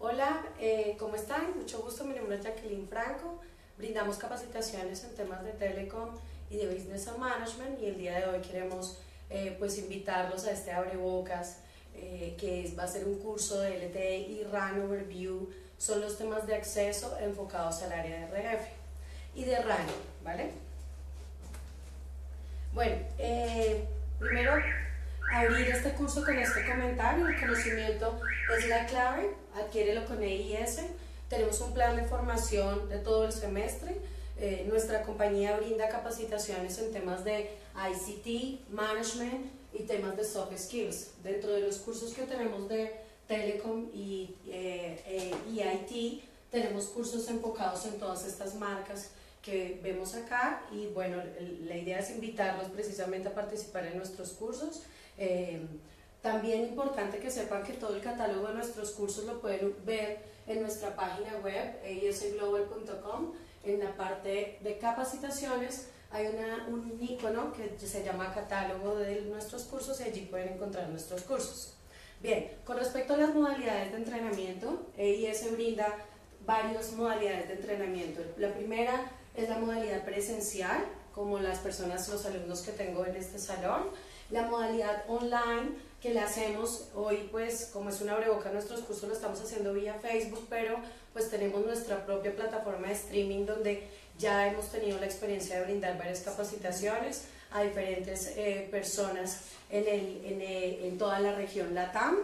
Hola, ¿cómo están? Mucho gusto, mi nombre es Jacqueline Franco. Brindamos capacitaciones en temas de telecom y de business and management, y el día de hoy queremos pues invitarlos a este abrebocas va a ser un curso de LTE y RAN Overview. Son los temas de acceso enfocados al área de RF y de RAN, ¿vale? Bueno, primero abrir este curso con este comentario: el conocimiento es la clave, adquiérelo con EIS. Tenemos un plan de formación de todo el semestre. Nuestra compañía brinda capacitaciones en temas de ICT, management y temas de soft skills. Dentro de los cursos que tenemos de telecom y IT, tenemos cursos enfocados en todas estas marcas que vemos acá, y bueno, la idea es invitarlos precisamente a participar en nuestros cursos. También importante que sepan que todo el catálogo de nuestros cursos lo pueden ver en nuestra página web eisglobal.com. En la parte de capacitaciones hay un icono que se llama catálogo de nuestros cursos, y allí pueden encontrar nuestros cursos. Bien, con respecto a las modalidades de entrenamiento, EIS brinda varias modalidades de entrenamiento. La primera es la modalidad presencial, como los alumnos que tengo en este salón. La modalidad online, que la hacemos hoy, pues como es un abrebocas, nuestros cursos lo estamos haciendo vía Facebook, pero pues tenemos nuestra propia plataforma de streaming donde ya hemos tenido la experiencia de brindar varias capacitaciones a diferentes personas en toda la región LATAM.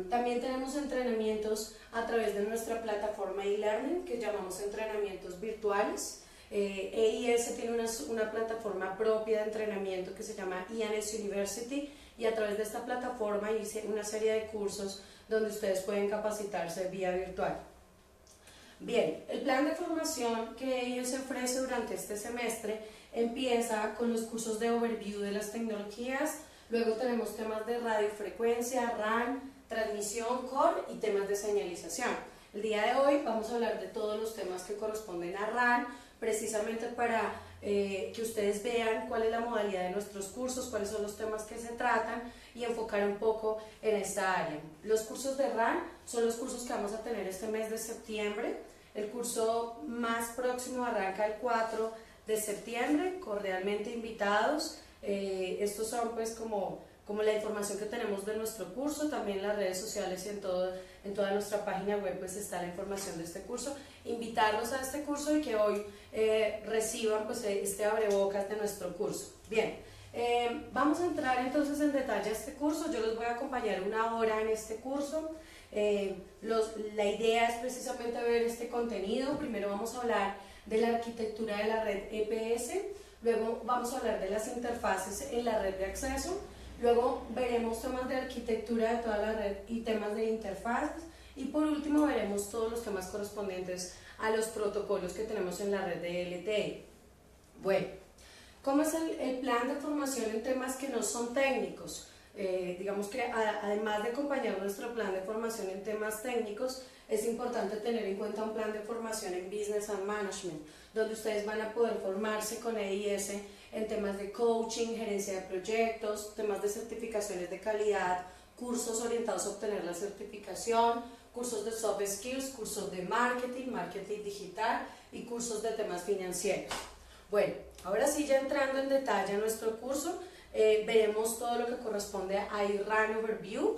También tenemos entrenamientos a través de nuestra plataforma e-learning, que llamamos entrenamientos virtuales. EIS tiene una plataforma propia de entrenamiento que se llama IANS University, y a través de esta plataforma hice una serie de cursos donde ustedes pueden capacitarse vía virtual. Bien, el plan de formación que EIS ofrece durante este semestre empieza con los cursos de overview de las tecnologías. Luego tenemos temas de radiofrecuencia, RAN, transmisión, core y temas de señalización. El día de hoy vamos a hablar de todos los temas que corresponden a RAN, precisamente para que ustedes vean cuál es la modalidad de nuestros cursos, cuáles son los temas que se tratan, y enfocar un poco en esta área. Los cursos de RAN son los cursos que vamos a tener este mes de septiembre. El curso más próximo arranca el 4 de septiembre, cordialmente invitados. Estos son pues como la información que tenemos de nuestro curso. También en las redes sociales y en toda nuestra página web pues está la información de este curso. Invitarlos a este curso y que hoy reciban pues este abrebocas de nuestro curso. Bien, vamos a entrar entonces en detalle a este curso. Yo los voy a acompañar una hora en este curso. La idea es precisamente ver este contenido. Primero vamos a hablar de la arquitectura de la red EPS, luego vamos a hablar de las interfaces en la red de acceso. Luego veremos temas de arquitectura de toda la red y temas de interfaces, y por último veremos todos los temas correspondientes a los protocolos que tenemos en la red de LTE. Bueno, ¿cómo es el plan de formación en temas que no son técnicos? Digamos que además de acompañar nuestro plan de formación en temas técnicos, es importante tener en cuenta un plan de formación en Business and Management, donde ustedes van a poder formarse con EIS en temas de coaching, gerencia de proyectos, temas de certificaciones de calidad, cursos orientados a obtener la certificación, cursos de soft skills, cursos de marketing digital y cursos de temas financieros. Bueno, ahora sí, ya entrando en detalle a nuestro curso, veremos todo lo que corresponde a RAN Overview.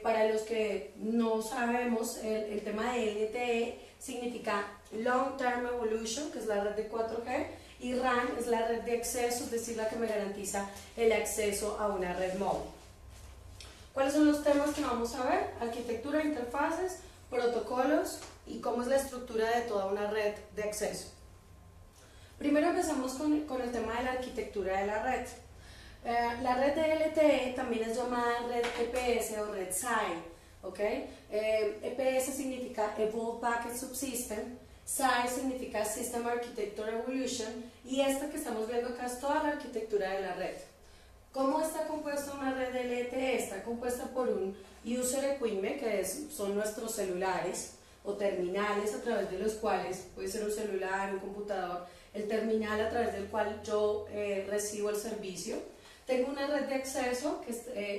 Para los que no sabemos, el tema de LTE significa Long Term Evolution, que es la red de 4G, y RAN es la red de acceso, es decir, la que me garantiza el acceso a una red móvil. ¿Cuáles son los temas que vamos a ver? Arquitectura, interfaces, protocolos y cómo es la estructura de toda una red de acceso. Primero empezamos con el tema de la arquitectura de la red. La red de LTE también es llamada red EPS o red SAI, ¿ok? EPS significa Evolved Packet Subsystem, SAI significa System Architecture Evolution, y esta que estamos viendo acá es toda la arquitectura de la red. ¿Cómo está compuesta una red de LTE? Está compuesta por un User Equipment, que son nuestros celulares o terminales a través de los cuales, puede ser un celular, un computador, el terminal a través del cual yo recibo el servicio. Tengo una red de acceso que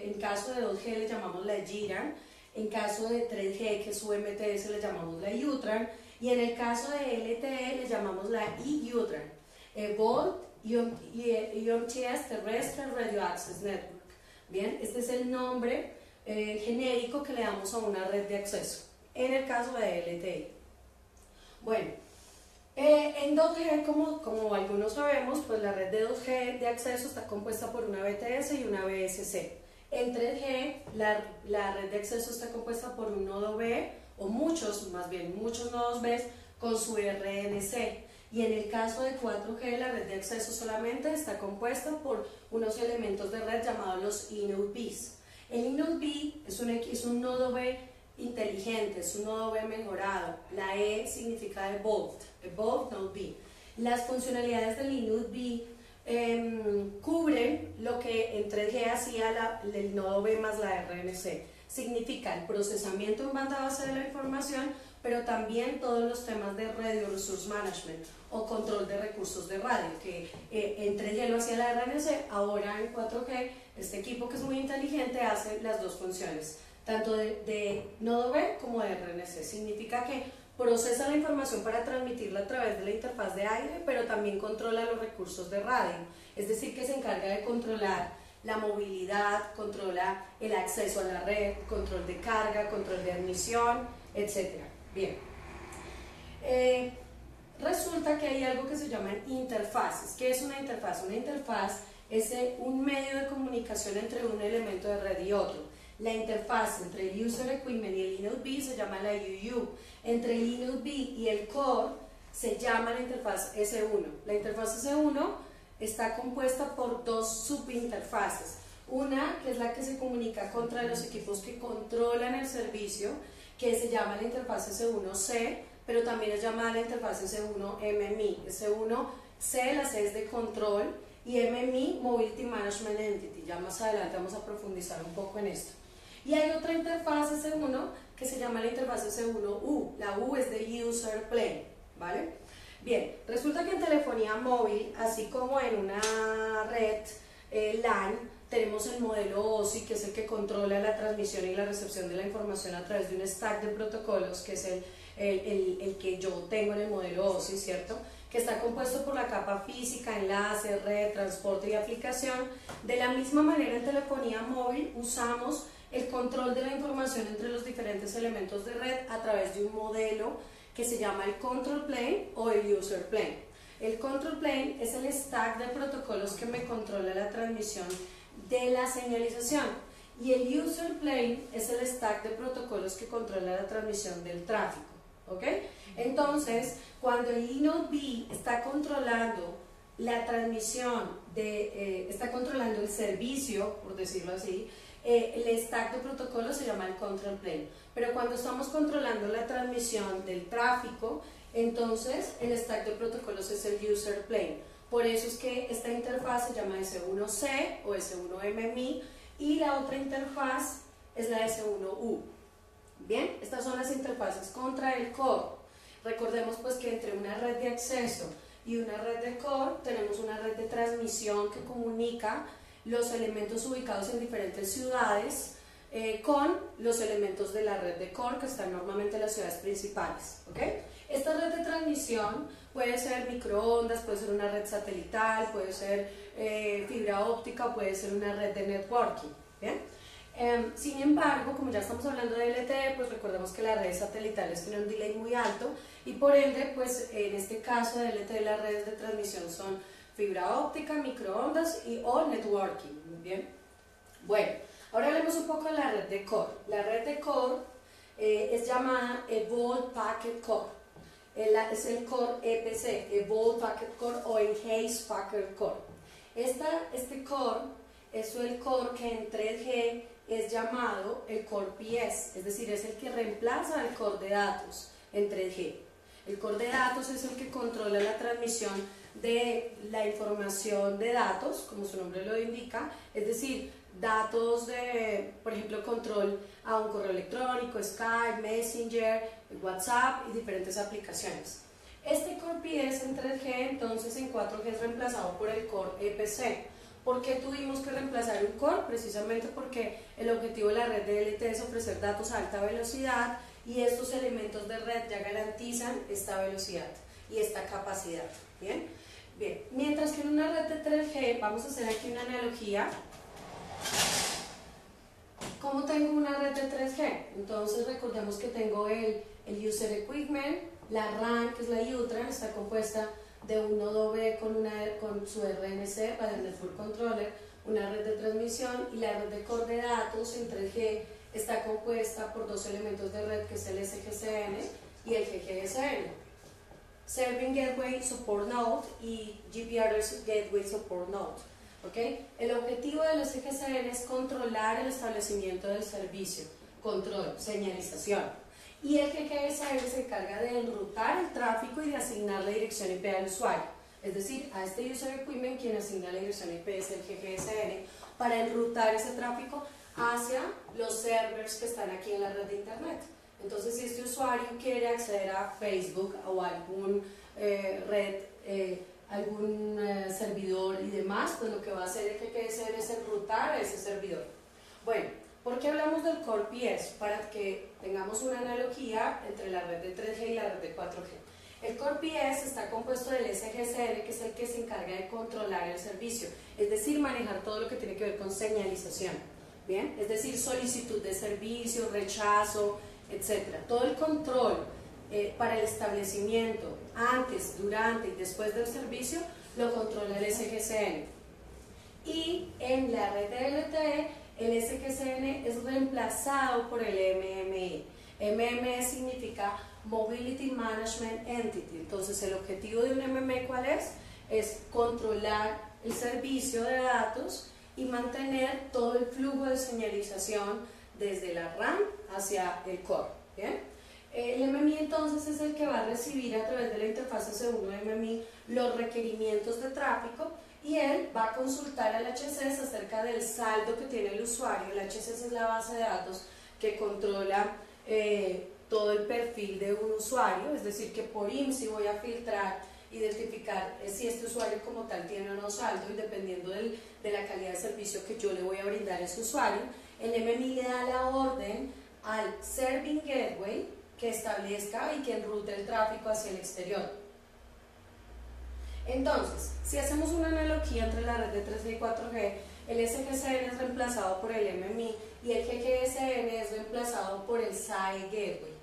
en caso de 2G le llamamos la GRAN. En caso de 3G, que es UMTS, le llamamos la UTRAN, y en el caso de LTE le llamamos la EUTRAN, Evolved UMTS Terrestrial Radio Access Network. Bien, este es el nombre genérico que le damos a una red de acceso, en el caso de LTE. Bueno, en 2G, como algunos sabemos, pues la red de 2G de acceso está compuesta por una BTS y una BSC. En 3G, la red de acceso está compuesta por un nodo B, o muchos nodos B con su RNC. Y en el caso de 4G, la red de acceso solamente está compuesta por unos elementos de red llamados los eNode Bs. El eNode B es un nodo B inteligente, es un nodo B mejorado. La E significa Evolved Node B. Las funcionalidades del eNode B cubren lo que en 3G hacía el nodo B más la RNC. Significa el procesamiento en banda base de la información, pero también todos los temas de Radio Resource Management o control de recursos de radio, que en 3G lo hacía la RNC, ahora en 4G este equipo, que es muy inteligente, hace las dos funciones, tanto de nodo B como de RNC. Significa que procesa la información para transmitirla a través de la interfaz de aire, pero también controla los recursos de radio, es decir, que se encarga de controlar la movilidad, controla el acceso a la red, control de carga, control de admisión, etc. Bien, resulta que hay algo que se llaman interfaces. ¿Qué es una interfaz? Una interfaz es un medio de comunicación entre un elemento de red y otro. La interfaz entre el User Equipment y el eNode B se llama la UU. Entre el eNode B y el Core se llama la interfaz S1. La interfaz S1 está compuesta por dos subinterfaces. Una, que es la que se comunica contra los equipos que controlan el servicio, que se llama la interfaz S1C, pero también es llamada la interfaz S1MMI. S1C, la C es de control, y MMI, Mobility Management Entity. Ya más adelante vamos a profundizar un poco en esto. Y hay otra interfaz S1 que se llama la interfaz S1U. La U es de User Plane, ¿vale? Bien, resulta que en telefonía móvil, así como en una red LAN, tenemos el modelo OSI, que es el que controla la transmisión y la recepción de la información a través de un stack de protocolos, que es el que yo tengo en el modelo OSI, ¿cierto? Que está compuesto por la capa física, enlace, red, transporte y aplicación. De la misma manera, en telefonía móvil usamos el control de la información entre los diferentes elementos de red a través de un modelo que se llama el Control Plane o el User Plane. El Control Plane es el stack de protocolos que me controla la transmisión de la señalización, y el User Plane es el stack de protocolos que controla la transmisión del tráfico, ¿ok? Entonces, cuando el eNode B está controlando la transmisión, está controlando el servicio, por decirlo así, el stack de protocolos se llama el Control Plane. Pero cuando estamos controlando la transmisión del tráfico, entonces el stack de protocolos es el User Plane. Por eso es que esta interfaz se llama S1C o S1MMI, y la otra interfaz es la S1U. Bien, estas son las interfaces contra el core. Recordemos pues que entre una red de acceso y una red de core tenemos una red de transmisión que comunica los elementos ubicados en diferentes ciudades con los elementos de la red de core, que están normalmente en las ciudades principales, ¿ok? Esta red de transmisión puede ser microondas, puede ser una red satelital, puede ser fibra óptica, puede ser una red de networking, ¿bien? Sin embargo, como ya estamos hablando de LTE, pues recordemos que las redes satelitales tienen un delay muy alto, y por ende, pues en este caso de LTE, las redes de transmisión son fibra óptica, microondas o networking, ¿bien? Bueno, ahora hablemos un poco de la red de core. La red de core es llamada Evolved Packet Core. Es el core EPC, Evolved Packet Core o Enhanced Packet Core. Este core es el core que en 3G es llamado el core PS, es decir, es el que reemplaza al core de datos en 3G. El core de datos es el que controla la transmisión de la información de datos, como su nombre lo indica, es decir, datos de, por ejemplo, control a un correo electrónico, Skype, Messenger, WhatsApp y diferentes aplicaciones. Este Core PS en 3G, entonces en 4G es reemplazado por el Core EPC. ¿Por qué tuvimos que reemplazar un core? Precisamente porque el objetivo de la red DLT es ofrecer datos a alta velocidad y estos elementos de red ya garantizan esta velocidad y esta capacidad. ¿Bien? Bien, mientras que en una red de 3G, vamos a hacer aquí una analogía. ¿Cómo tengo una red de 3G? Entonces recordemos que tengo el User Equipment, la RAN, que es la UTRAN, está compuesta de un nodo B con su RNC, Radio Network Controller, una red de transmisión, y la red de core de datos en 3G está compuesta por dos elementos de red, que es el SGCN y el GGSN. Serving Gateway Support Node y GPRS Gateway Support Node. ¿Okay? El objetivo de los SGCN es controlar el establecimiento del servicio, control, señalización. Y el GPSN se encarga de enrutar el tráfico y de asignar la dirección IP al usuario. Es decir, a este User Equipment quien asigna la dirección IP es el GPSN para enrutar ese tráfico hacia los servers que están aquí en la red de Internet. Entonces, si este usuario quiere acceder a Facebook o a algún algún servidor y demás, pues lo que va a hacer el GPSN es enrutar a ese servidor. Bueno, ¿por qué hablamos del Core PS? Para que tengamos una analogía entre la red de 3G y la red de 4G. El Core PS está compuesto del SGCN, que es el que se encarga de controlar el servicio, es decir, manejar todo lo que tiene que ver con señalización. ¿Bien? Es decir, solicitud de servicio, rechazo, etc. Todo el control para el establecimiento antes, durante y después del servicio lo controla el SGCN. Y en la red de LTE el SGCN es reemplazado por el MME. MME significa Mobility Management Entity. Entonces el objetivo de un MME, ¿cuál es? Es controlar el servicio de datos y mantener todo el flujo de señalización desde la RAN hacia el core. ¿Bien? El MMI entonces es el que va a recibir a través de la interfaz segundo MMI los requerimientos de tráfico y él va a consultar al HCS acerca del saldo que tiene el usuario. El HCS es la base de datos que controla todo el perfil de un usuario, es decir, que por IMSI voy a filtrar, identificar si este usuario como tal tiene o no saldo y dependiendo de la calidad de servicio que yo le voy a brindar a ese usuario, el MMI le da la orden al Serving Gateway que establezca y que enrute el tráfico hacia el exterior. Entonces, si hacemos una analogía entre la red de 3G y 4G, el SGCN es reemplazado por el MMI y el GGSN es reemplazado por el SAE Gateway.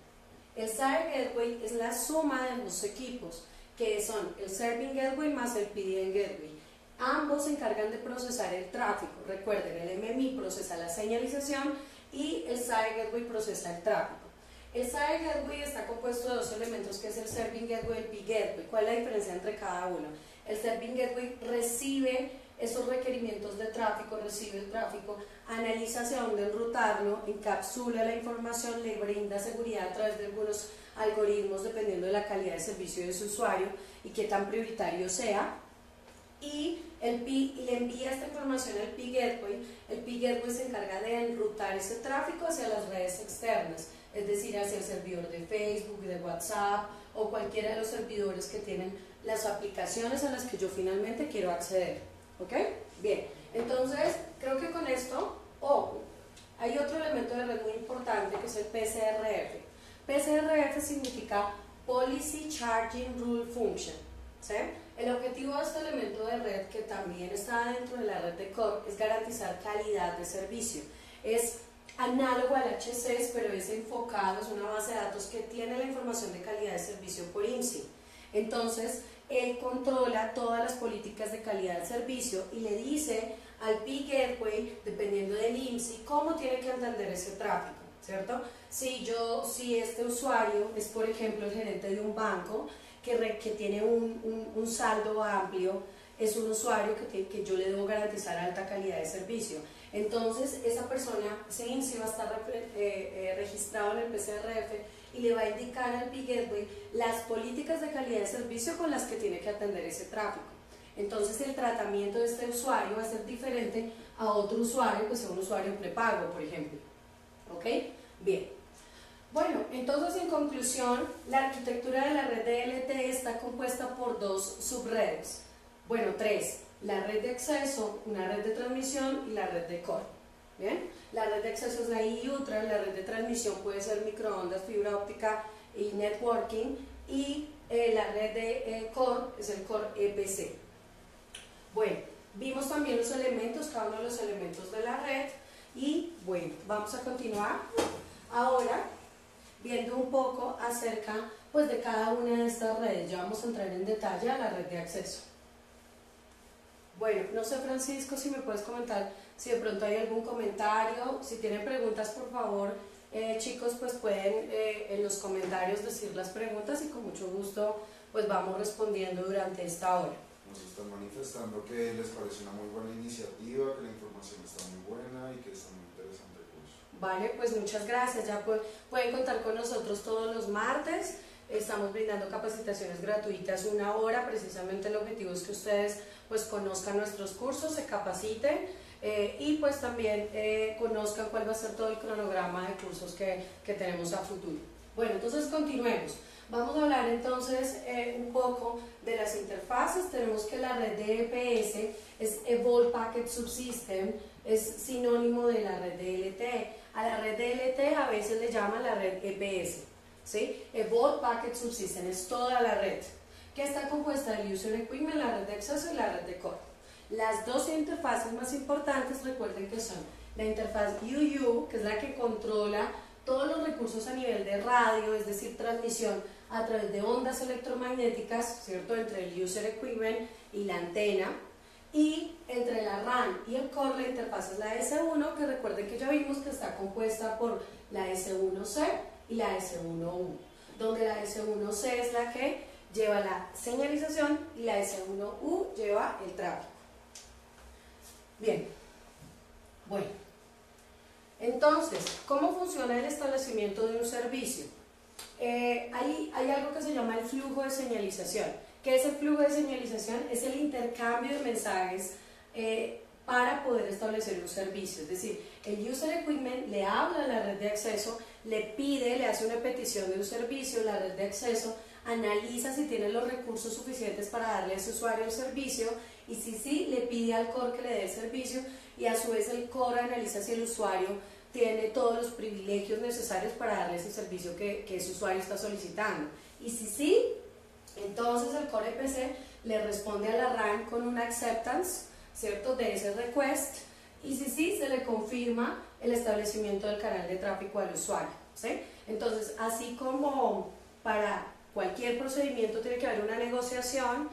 El SAE Gateway es la suma de los equipos, que son el Serving Gateway más el PDN Gateway. Ambos se encargan de procesar el tráfico. Recuerden, el MMI procesa la señalización y el SAE Gateway procesa el tráfico. El SAE Gateway está compuesto de dos elementos, que es el Serving Gateway y el P-Gateway. ¿Cuál es la diferencia entre cada uno? El Serving Gateway recibe esos requerimientos de tráfico, recibe el tráfico, analiza hacia dónde enrutarlo, encapsula la información, le brinda seguridad a través de algunos algoritmos dependiendo de la calidad de servicio de su usuario y qué tan prioritario sea. Y le envía esta información al P-Gateway. El P-Gateway se encarga de enrutar ese tráfico hacia las redes externas, es decir, hacia el servidor de Facebook, de WhatsApp o cualquiera de los servidores que tienen las aplicaciones a las que yo finalmente quiero acceder. ¿Ok? Bien, entonces creo que con esto, hay otro elemento de red muy importante que es el PCRF. PCRF significa Policy Charging Rule Function. ¿Sí? El objetivo de este elemento de red, que también está dentro de la red de core, es garantizar calidad de servicio. Es análogo al HCS, pero es enfocado, es una base de datos que tiene la información de calidad de servicio por IMSI. Entonces, él controla todas las políticas de calidad de servicio y le dice al P-Gateway, dependiendo del IMSI, cómo tiene que entender ese tráfico, ¿cierto? Si este usuario es, por ejemplo, el gerente de un banco que tiene un saldo amplio, es un usuario que yo le debo garantizar alta calidad de servicio. Entonces, esa persona, ese IMSI, va a estar registrado en el PCRF y le va a indicar al P-Gateway las políticas de calidad de servicio con las que tiene que atender ese tráfico. Entonces, el tratamiento de este usuario va a ser diferente a otro usuario, que sea un usuario prepago, por ejemplo. ¿Ok? Bien. Bueno, entonces en conclusión, la arquitectura de la red de LTE está compuesta por dos subredes. Bueno, tres. la red de acceso, una red de transmisión y la red de core. ¿Bien? La red de acceso es la IUTRA, la red de transmisión puede ser microondas, fibra óptica y networking, y la red de core es el core EPC. Bueno, vimos también los elementos, cada uno de los elementos de la red, y bueno, vamos a continuar ahora viendo un poco acerca pues de cada una de estas redes. Ya vamos a entrar en detalle a la red de acceso. Bueno, no sé, Francisco, si me puedes comentar si de pronto hay algún comentario. Si tienen preguntas, por favor, chicos, pues pueden en los comentarios decir las preguntas y con mucho gusto pues vamos respondiendo durante esta hora. Nos están manifestando que les parece una muy buena iniciativa, que la información está muy buena y que está muy interesante el curso. Vale, pues muchas gracias. Ya pueden contar con nosotros todos los martes. Estamos brindando capacitaciones gratuitas 1 hora. Precisamente el objetivo es que ustedes pues conozcan nuestros cursos, se capaciten y pues también conozcan cuál va a ser todo el cronograma de cursos que tenemos a futuro. Bueno, entonces continuemos. Vamos a hablar entonces un poco de las interfaces. Tenemos que la red de EPS es Evolved Packet Subsystem, es sinónimo de la red de LTE. A la red de LTE a veces le llaman la red EPS, ¿sí? Evolved Packet Subsystem es toda la red, que está compuesta del User Equipment, la red de acceso y la red de core. Las dos interfaces más importantes, recuerden que son la interfaz UU, que es la que controla todos los recursos a nivel de radio, es decir, transmisión a través de ondas electromagnéticas, ¿cierto?, entre el User Equipment y la antena, y entre la RAN y el core la interfaz es la S1, que recuerden que ya vimos que está compuesta por la S1C y la S1U, donde la S1C es la que lleva la señalización y la S1U lleva el tráfico. Bien, bueno, entonces, ¿cómo funciona el establecimiento de un servicio? Hay algo que se llama el flujo de señalización. ¿Qué es el flujo de señalización? Es el intercambio de mensajes para poder establecer un servicio. Es decir, el User Equipment le habla a la red de acceso, le pide, le hace una petición de un servicio, la red de acceso analiza si tiene los recursos suficientes para darle a ese usuario el servicio, y si sí, le pide al core que le dé el servicio, y a su vez el core analiza si el usuario tiene todos los privilegios necesarios para darle ese servicio que ese usuario está solicitando. Y si sí, entonces el core EPC le responde a la RAN con una acceptance, ¿cierto?, de ese request, y si sí, se le confirma el establecimiento del canal de tráfico al usuario, ¿sí? Entonces, así como para cualquier procedimiento tiene que haber una negociación,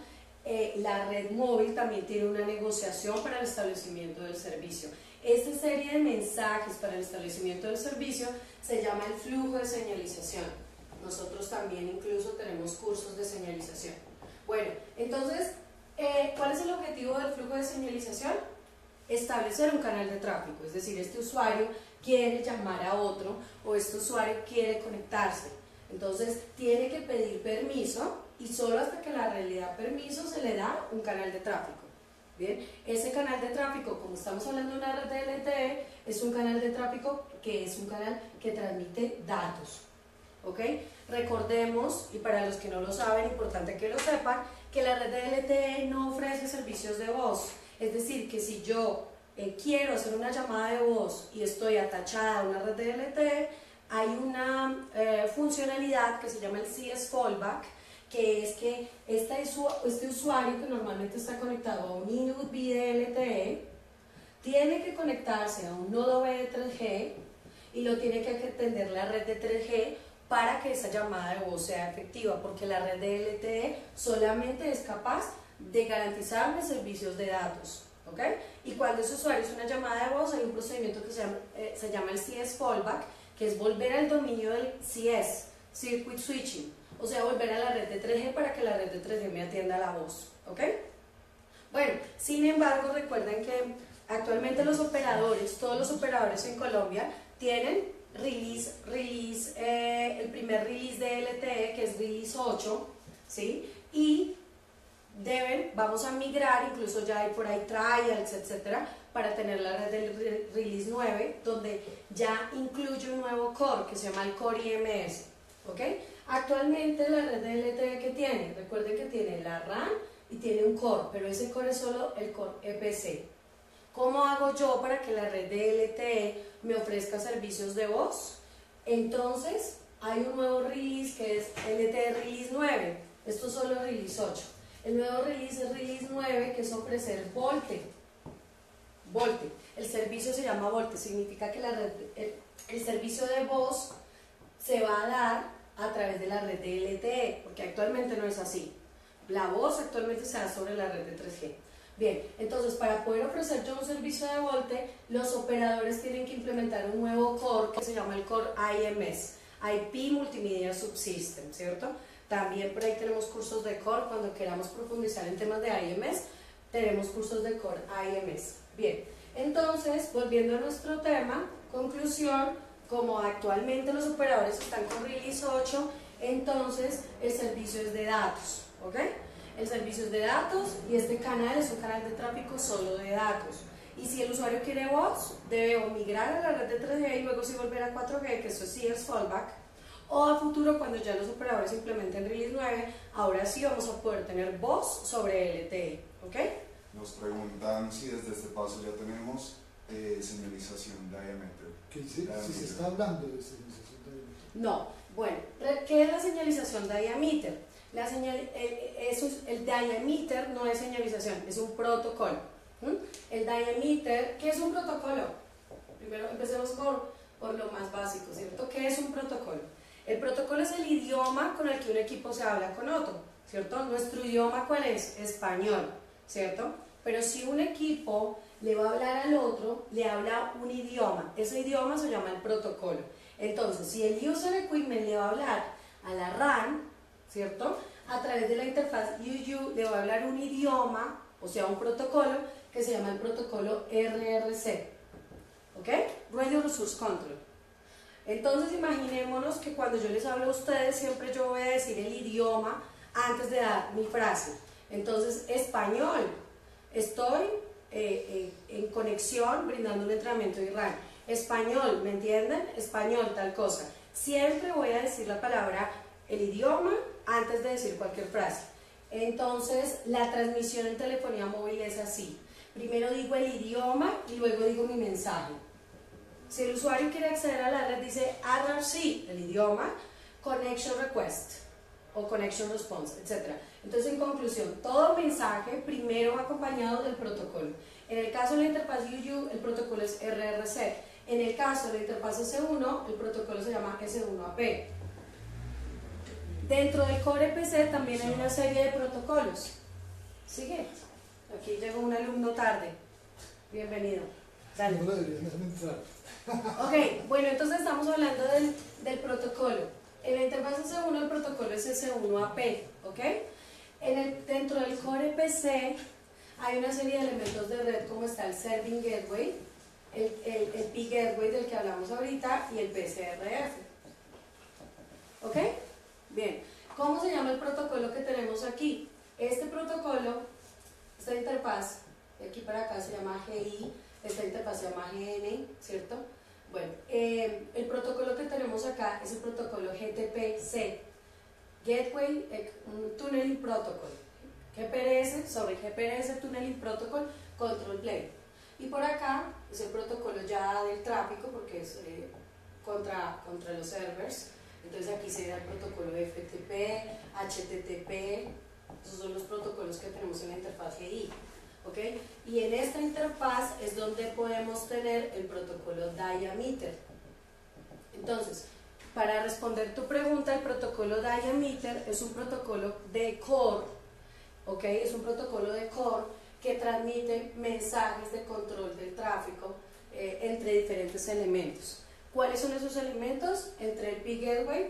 la red móvil también tiene una negociación para el establecimiento del servicio. Esta serie de mensajes para el establecimiento del servicio se llama el flujo de señalización. Nosotros también incluso tenemos cursos de señalización. Bueno, entonces, ¿cuál es el objetivo del flujo de señalización? Establecer un canal de tráfico, es decir, este usuario quiere llamar a otro o este usuario quiere conectarse. Entonces, tiene que pedir permiso y solo hasta que la red le da permiso se le da un canal de tráfico. Bien, ese canal de tráfico, como estamos hablando de una red de LTE, es un canal de tráfico que es un canal que transmite datos. ¿Ok? Recordemos, y para los que no lo saben, importante que lo sepan, que la red de LTE no ofrece servicios de voz. Es decir, que si yo quiero hacer una llamada de voz y estoy atachada a una red de LTE, hay una funcionalidad que se llama el CS Fallback, que es que este usuario que normalmente está conectado a un INUT de LTE tiene que conectarse a un nodo B de 3G y lo tiene que atender la red de 3G para que esa llamada de voz sea efectiva, porque la red de LTE solamente es capaz de garantizarme servicios de datos. ¿Ok? Y cuando ese usuario hace una llamada de voz, hay un procedimiento que se llama el CS Fallback, que es volver al dominio del CS, Circuit Switching, o sea, volver a la red de 3G para que la red de 3G me atienda la voz. ¿Ok? Bueno, sin embargo, recuerden que actualmente los operadores, todos los operadores en Colombia, tienen el primer release de LTE, que es release 8, ¿sí? Y vamos a migrar, incluso ya hay por ahí trials, etcétera, para tener la red del release 9, donde ya incluye un nuevo core que se llama el Core IMS. ¿Ok? Actualmente la red de LTE que tiene, recuerden que tiene la RAN y tiene un core, pero ese core es solo el core EPC. ¿Cómo hago yo para que la red de LTE me ofrezca servicios de voz? Entonces, hay un nuevo release que es LTE Release 9. Esto es solo Release 8. El nuevo release es Release 9, que es ofrecer VoLTE. VoLTE. El servicio se llama VoLTE, significa que la red, el servicio de voz se va a dar a través de la red de LTE, porque actualmente no es así. La voz actualmente se da sobre la red de 3G. Bien, entonces para poder ofrecer yo un servicio de VoLTE, los operadores tienen que implementar un nuevo core que se llama el core IMS, IP Multimedia Subsystem, ¿cierto? También por ahí tenemos cursos de core, cuando queramos profundizar en temas de IMS, tenemos cursos de core IMS. Bien, entonces, volviendo a nuestro tema, conclusión, como actualmente los operadores están con Release 8, entonces el servicio es de datos, ¿ok? El servicio es de datos y este canal es un canal de tráfico solo de datos. Y si el usuario quiere voz, debe o migrar a la red de 3G y luego sí volver a 4G, que eso sí es fallback, o a futuro cuando ya los operadores implementen Release 9, ahora sí vamos a poder tener voz sobre LTE, ¿ok? Nos preguntan si desde este paso ya tenemos señalización diameter. Si se está hablando de señalización diameter. No, bueno, ¿qué es la señalización diameter? El diameter no es señalización, es un protocolo. El diameter, ¿qué es un protocolo? Primero empecemos por lo más básico, ¿cierto? ¿Qué es un protocolo? El protocolo es el idioma con el que un equipo se habla con otro, ¿cierto? Nuestro idioma, ¿cuál es? Español, ¿cierto? Pero si un equipo le va a hablar al otro, le habla un idioma, ese idioma se llama el protocolo. Entonces, si el user equipment le va a hablar a la RAN, ¿cierto? A través de la interfaz UU le va a hablar un idioma, o sea, un protocolo, que se llama el protocolo RRC, ¿ok? Radio Resource Control. Entonces, imaginémonos que cuando yo les hablo a ustedes, siempre yo voy a decir el idioma antes de dar mi frase. Entonces, español, estoy en conexión, brindando un entrenamiento de RAN. Español, ¿me entienden? Español, tal cosa. Siempre voy a decir la palabra, el idioma, antes de decir cualquier frase. Entonces, la transmisión en telefonía móvil es así. Primero digo el idioma y luego digo mi mensaje. Si el usuario quiere acceder a la red, dice RRC, el idioma, Connection Request o Connection Response, etc. Entonces, en conclusión, todo mensaje primero va acompañado del protocolo. En el caso de la interfaz UU, el protocolo es RRC. En el caso de la interfaz S1, el protocolo se llama S1AP. Dentro del Core EPC también hay una serie de protocolos. ¿Sigue? Aquí llegó un alumno tarde. Bienvenido. Dale. No deberían entrar. Ok, bueno, entonces estamos hablando del protocolo. En la interfaz S1 el protocolo es S1AP, ¿ok? Dentro del Core EPC hay una serie de elementos de red como está el Serving Gateway, el P Gateway del que hablamos ahorita y el PCRF. ¿Ok? Bien, ¿cómo se llama el protocolo que tenemos aquí? Este protocolo, esta interfaz, de aquí para acá se llama GI, esta interfaz se llama GN, ¿cierto? Bueno, el protocolo que tenemos acá es el protocolo GTPC, Gateway Tunneling Protocol, GPRS sobre GPRS Tunneling Protocol Control Plane. Y por acá es el protocolo ya del tráfico, porque es contra los servers. Entonces aquí sería el protocolo FTP, HTTP, esos son los protocolos que tenemos en la interfaz GI. ¿Okay? Y en esta interfaz es donde podemos tener el protocolo diameter. Entonces, para responder tu pregunta, el protocolo diameter es un protocolo de core, ¿okay? Es un protocolo de core que transmite mensajes de control del tráfico entre diferentes elementos. ¿Cuáles son esos elementos? Entre el P Gateway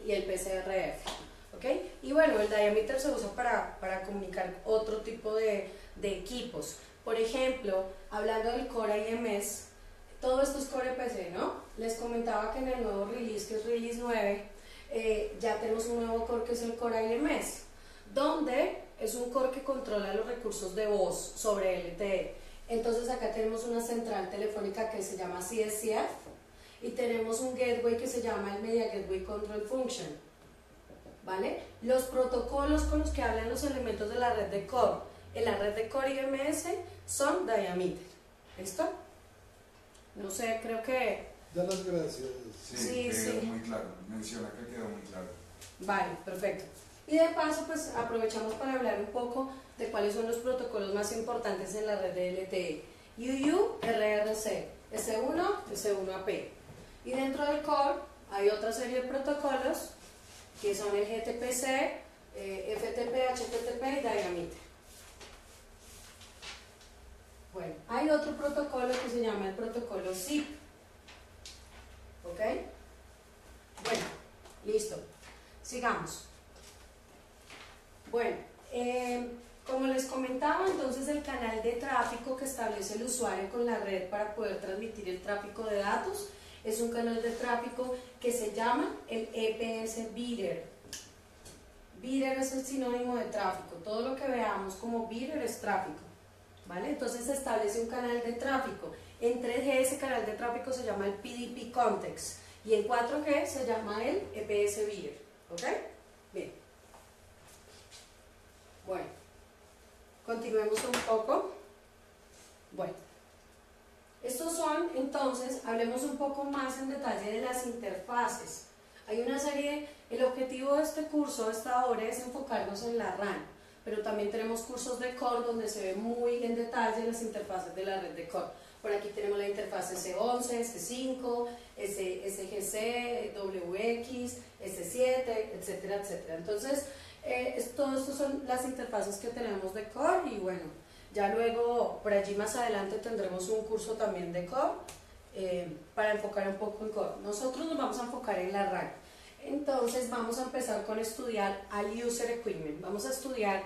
y el PCRF. ¿Okay? Y bueno, el diameter se usa para comunicar otro tipo de equipos. Por ejemplo, hablando del Core IMS, todo esto es Core EPC, ¿no? Les comentaba que en el nuevo release, que es Release 9, ya tenemos un nuevo core que es el Core IMS, donde es un core que controla los recursos de voz sobre LTE. Entonces acá tenemos una central telefónica que se llama CSCF y tenemos un gateway que se llama el Media Gateway Control Function. ¿vale? Los protocolos con los que hablan los elementos de la red de Core en la red de Core IMS son Diameter. ¿Listo? No sé, creo que... Da las gracias. Sí, quedó muy claro. Menciona que quedó muy claro. Vale, perfecto. Y de paso, pues aprovechamos para hablar un poco de cuáles son los protocolos más importantes en la red de LTE. UU, RRC, S1, S1AP. Y dentro del Core hay otra serie de protocolos que son el GTPC, FTP, HTTP y Diameter. Bueno, hay otro protocolo que se llama el protocolo ZIP. ¿Ok? Bueno, listo. Sigamos. Bueno, como les comentaba, entonces el canal de tráfico que establece el usuario con la red para poder transmitir el tráfico de datos es un canal de tráfico que se llama el EPS Bidder. Bidder es el sinónimo de tráfico. Todo lo que veamos como bidder es tráfico, ¿vale? Entonces se establece un canal de tráfico. En 3G ese canal de tráfico se llama el PDP Context y en 4G se llama el EPS Bidder. ¿Ok? Bien. Bueno, continuemos un poco. Bueno, estos son, entonces, hablemos un poco más en detalle de las interfaces. Hay una serie, el objetivo de este curso hasta ahora es enfocarnos en la RAN, pero también tenemos cursos de Core donde se ve muy en detalle las interfaces de la red de Core. Por aquí tenemos la interfaz S11, S5, SGC, WX, S7, etcétera, etcétera. Entonces, todo esto son las interfaces que tenemos de Core y bueno, ya luego por allí más adelante tendremos un curso también de Core para enfocar un poco en Core. Nosotros nos vamos a enfocar en la RAN. Entonces vamos a empezar con estudiar al User Equipment. Vamos a estudiar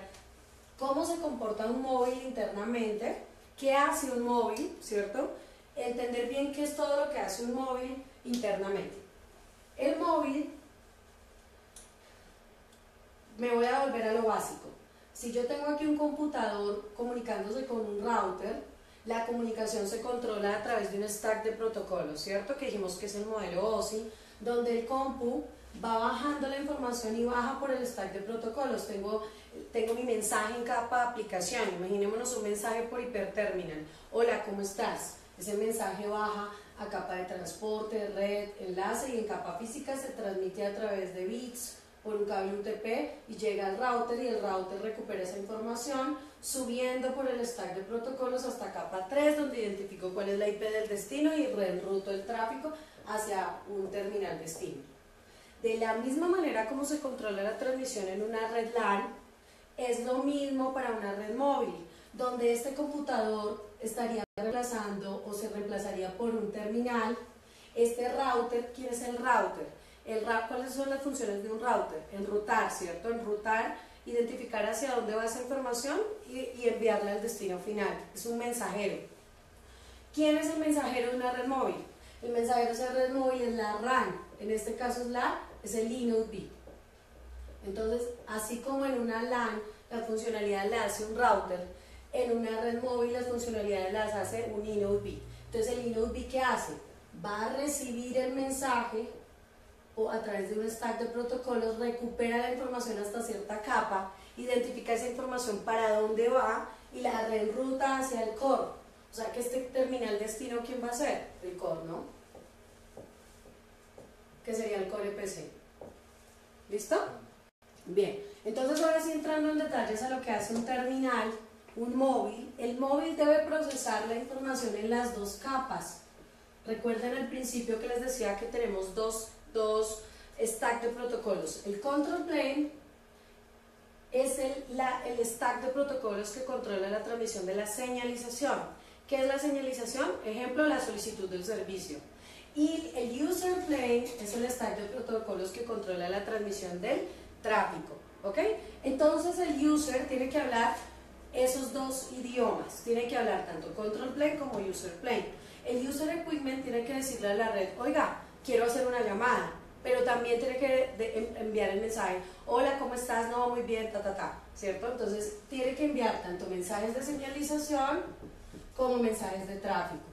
cómo se comporta un móvil internamente, qué hace un móvil, ¿cierto? Entender bien qué es todo lo que hace un móvil internamente. El móvil, me voy a volver a lo básico. Si yo tengo aquí un computador comunicándose con un router, la comunicación se controla a través de un stack de protocolos, ¿cierto? Que dijimos que es el modelo OSI, donde el compu va bajando la información y baja por el stack de protocolos. Tengo mi mensaje en capa de aplicación, imaginémonos un mensaje por hiperterminal. Hola, ¿cómo estás? Ese mensaje baja a capa de transporte, red, enlace y en capa física se transmite a través de bits por un cable UTP y llega al router y el router recupera esa información subiendo por el stack de protocolos hasta capa 3 donde identifico cuál es la IP del destino y reenruto el tráfico hacia un terminal destino. De la misma manera como se controla la transmisión en una red LAN, es lo mismo para una red móvil, donde este computador estaría reemplazando o se reemplazaría por un terminal. Este router, ¿quién es el router? ¿Cuáles son las funciones de un router? Enrutar, ¿cierto? Enrutar, identificar hacia dónde va esa información y enviarla al destino final. Es un mensajero. ¿Quién es el mensajero de una red móvil? El mensajero de esa red móvil es la RAN. En este caso es el eNodeB. Entonces, así como en una LAN la funcionalidad la hace un router, en una red móvil las funcionalidades las hace un eNodeB. Entonces, el eNodeB, ¿qué hace? Va a recibir el mensaje o a través de un stack de protocolos recupera la información hasta cierta capa, identifica esa información para dónde va y la reenruta hacia el core. O sea que este terminal destino, ¿quién va a ser? El core, ¿no? Que sería el core EPC. ¿Listo? Bien, entonces ahora sí entrando en detalles a lo que hace un terminal, un móvil. El móvil debe procesar la información en las dos capas. Recuerden al principio que les decía que tenemos dos stack de protocolos. El control plane es el stack de protocolos que controla la transmisión de la señalización. ¿Qué es la señalización? Ejemplo, la solicitud del servicio. Y el user plane es el stack de protocolos que controla la transmisión del tráfico. ¿Ok? Entonces el user tiene que hablar esos dos idiomas. Tiene que hablar tanto control plane como user plane. El user equipment tiene que decirle a la red, oiga, quiero hacer una llamada, pero también tiene que enviar el mensaje, hola, ¿cómo estás? No, muy bien, ¿cierto? Entonces tiene que enviar tanto mensajes de señalización como mensajes de tráfico,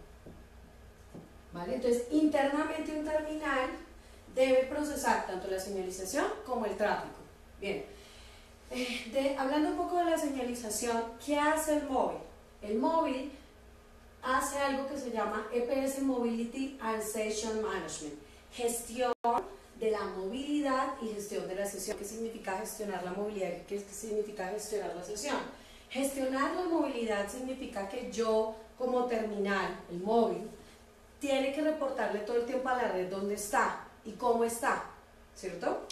¿vale? Entonces internamente un terminal debe procesar tanto la señalización como el tráfico. Bien, hablando un poco de la señalización, ¿qué hace el móvil? El móvil hace algo que se llama EPS Mobility and Session Management, gestión de la movilidad y gestión de la sesión. ¿Qué significa gestionar la movilidad? ¿Qué significa gestionar la sesión? Gestionar la movilidad significa que yo, como terminal, el móvil, tiene que reportarle todo el tiempo a la red dónde está y cómo está, ¿cierto?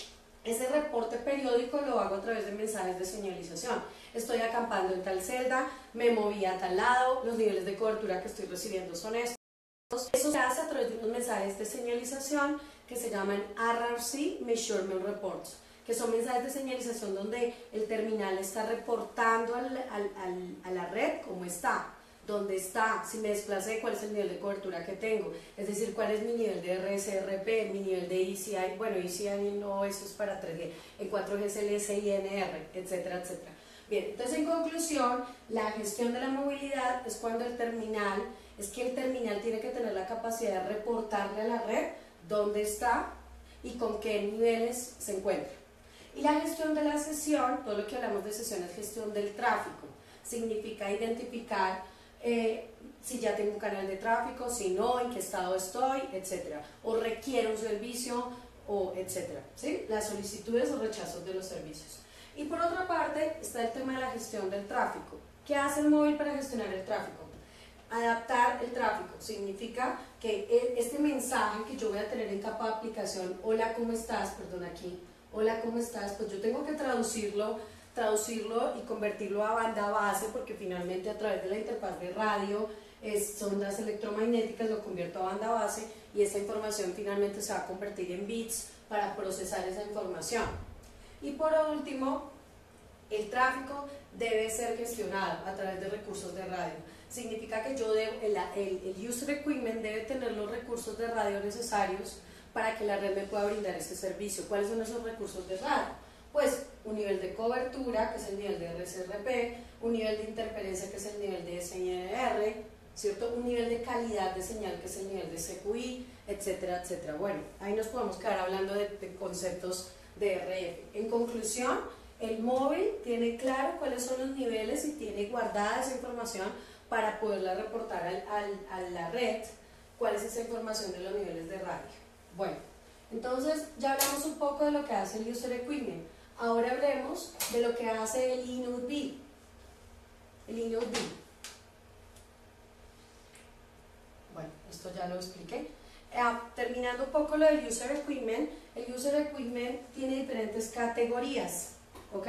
Ese reporte periódico lo hago a través de mensajes de señalización. Estoy acampando en tal celda, me moví a tal lado, los niveles de cobertura que estoy recibiendo son estos. Eso se hace a través de unos mensajes de señalización que se llaman RRC Measurement Reports, que son mensajes de señalización donde el terminal está reportando a la red cómo está, dónde está, si me desplacé, cuál es el nivel de cobertura que tengo, es decir, cuál es mi nivel de RSRP, mi nivel de ECI, bueno, ECI no, eso es para 3G, en 4G es el SINR, etcétera, etcétera. Bien, entonces en conclusión, la gestión de la movilidad es cuando el terminal tiene que tener la capacidad de reportarle a la red dónde está y con qué niveles se encuentra. Y la gestión de la sesión, todo lo que hablamos de sesión es gestión del tráfico, significa identificar si ya tengo un canal de tráfico, si no, en qué estado estoy, etcétera, o requiere un servicio, o etcétera, ¿sí? Las solicitudes o rechazos de los servicios. Y por otra parte está el tema de la gestión del tráfico. ¿Qué hace el móvil para gestionar el tráfico? Adaptar el tráfico significa que este mensaje que yo voy a tener en capa de aplicación, hola, ¿cómo estás? Perdón, aquí, hola, ¿cómo estás? Pues yo tengo que traducirlo y convertirlo a banda base, porque finalmente a través de la interfaz de radio, son las electromagnéticas, lo convierto a banda base y esa información finalmente se va a convertir en bits para procesar esa información. Y por último, el tráfico debe ser gestionado a través de recursos de radio. Significa que el user equipment debe tener los recursos de radio necesarios para que la red me pueda brindar ese servicio. ¿Cuáles son esos recursos de radio? Pues un nivel de cobertura, que es el nivel de RSRP, un nivel de interferencia, que es el nivel de SNR, ¿cierto? Un nivel de calidad de señal, que es el nivel de CQI, etcétera, etcétera. Bueno, ahí nos podemos quedar hablando de conceptos de RF. En conclusión, el móvil tiene claro cuáles son los niveles y tiene guardada esa información para poderla reportar a la red, cuál es esa información de los niveles de radio. Bueno, entonces ya hablamos un poco de lo que hace el User Equipment. Ahora hablemos de lo que hace el eNodeB. El eNodeB. Bueno, esto ya lo expliqué. Terminando un poco lo del User Equipment, el User Equipment tiene diferentes categorías, ¿ok?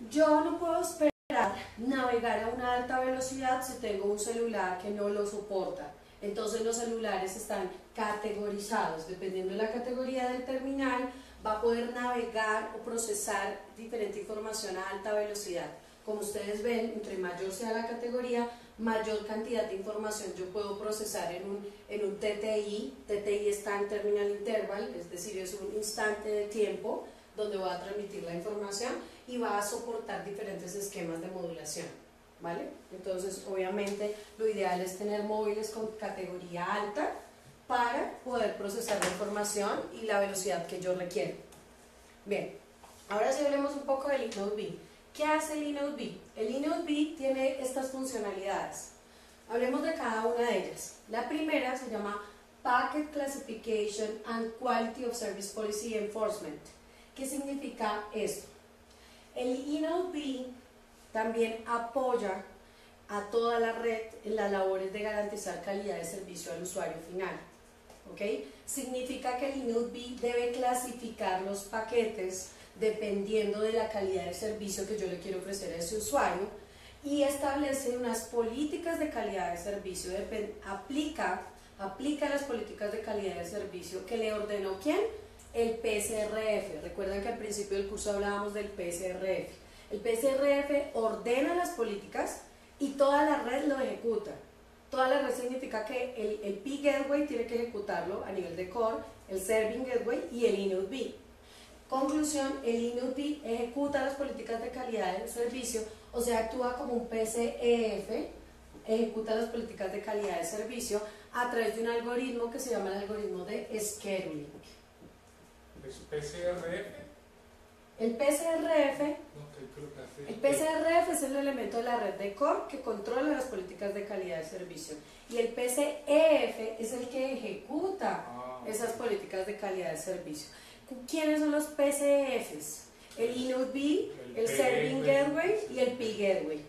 Yo no puedo esperar navegar a una alta velocidad si tengo un celular que no lo soporta. Entonces los celulares están categorizados, dependiendo de la categoría del terminal, va a poder navegar o procesar diferente información a alta velocidad. Como ustedes ven, entre mayor sea la categoría, mayor cantidad de información yo puedo procesar en un TTI. TTI está en Terminal Interval, es decir, es un instante de tiempo donde voy a transmitir la información y va a soportar diferentes esquemas de modulación, ¿vale? Entonces, obviamente, lo ideal es tener móviles con categoría alta para poder procesar la información y la velocidad que yo requiero. Bien, ahora sí hablemos un poco del eNodeB. ¿Qué hace el eNodeB? El eNodeB tiene estas funcionalidades. Hablemos de cada una de ellas. La primera se llama Packet Classification and Quality of Service Policy Enforcement. ¿Qué significa esto? El eNodeB también apoya a toda la red en las labores de garantizar calidad de servicio al usuario final. ¿Ok? Significa que el eNodeB debe clasificar los paquetes dependiendo de la calidad de servicio que yo le quiero ofrecer a ese usuario y establece unas políticas de calidad de servicio, aplica las políticas de calidad de servicio que le ordenó ¿quién? El PSRF. Recuerdan que al principio del curso hablábamos del PSRF. El PSRF ordena las políticas y toda la red lo ejecuta. Toda la red significa que el P-Gateway tiene que ejecutarlo a nivel de core, el Serving Gateway y el eNodeB. Conclusión, el eNodeB ejecuta las políticas de calidad del servicio, o sea, actúa como un PCEF, ejecuta las políticas de calidad de servicio a través de un algoritmo que se llama el algoritmo de scheduling. ¿Es PCRF? El PCRF, el PCRF es el elemento de la red de core que controla las políticas de calidad de servicio. Y el PCEF es el que ejecuta esas políticas de calidad de servicio. ¿Quiénes son los PCEFs? El InnoDB, el Serving Gateway y el P-Gateway.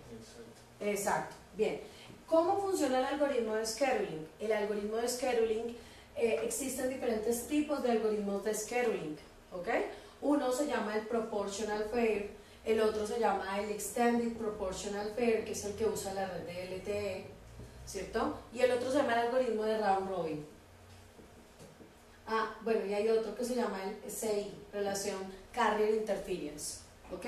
Exacto. Bien. ¿Cómo funciona el algoritmo de scheduling? El algoritmo de scheduling, existen diferentes tipos de algoritmos de scheduling. ¿Ok? Uno se llama el Proportional Fair, el otro se llama el Extended Proportional Fair, que es el que usa la red de LTE, ¿cierto? Y el otro se llama el algoritmo de Round Robin. Bueno, y hay otro que se llama el CI, Relación Carrier Interference, ¿ok?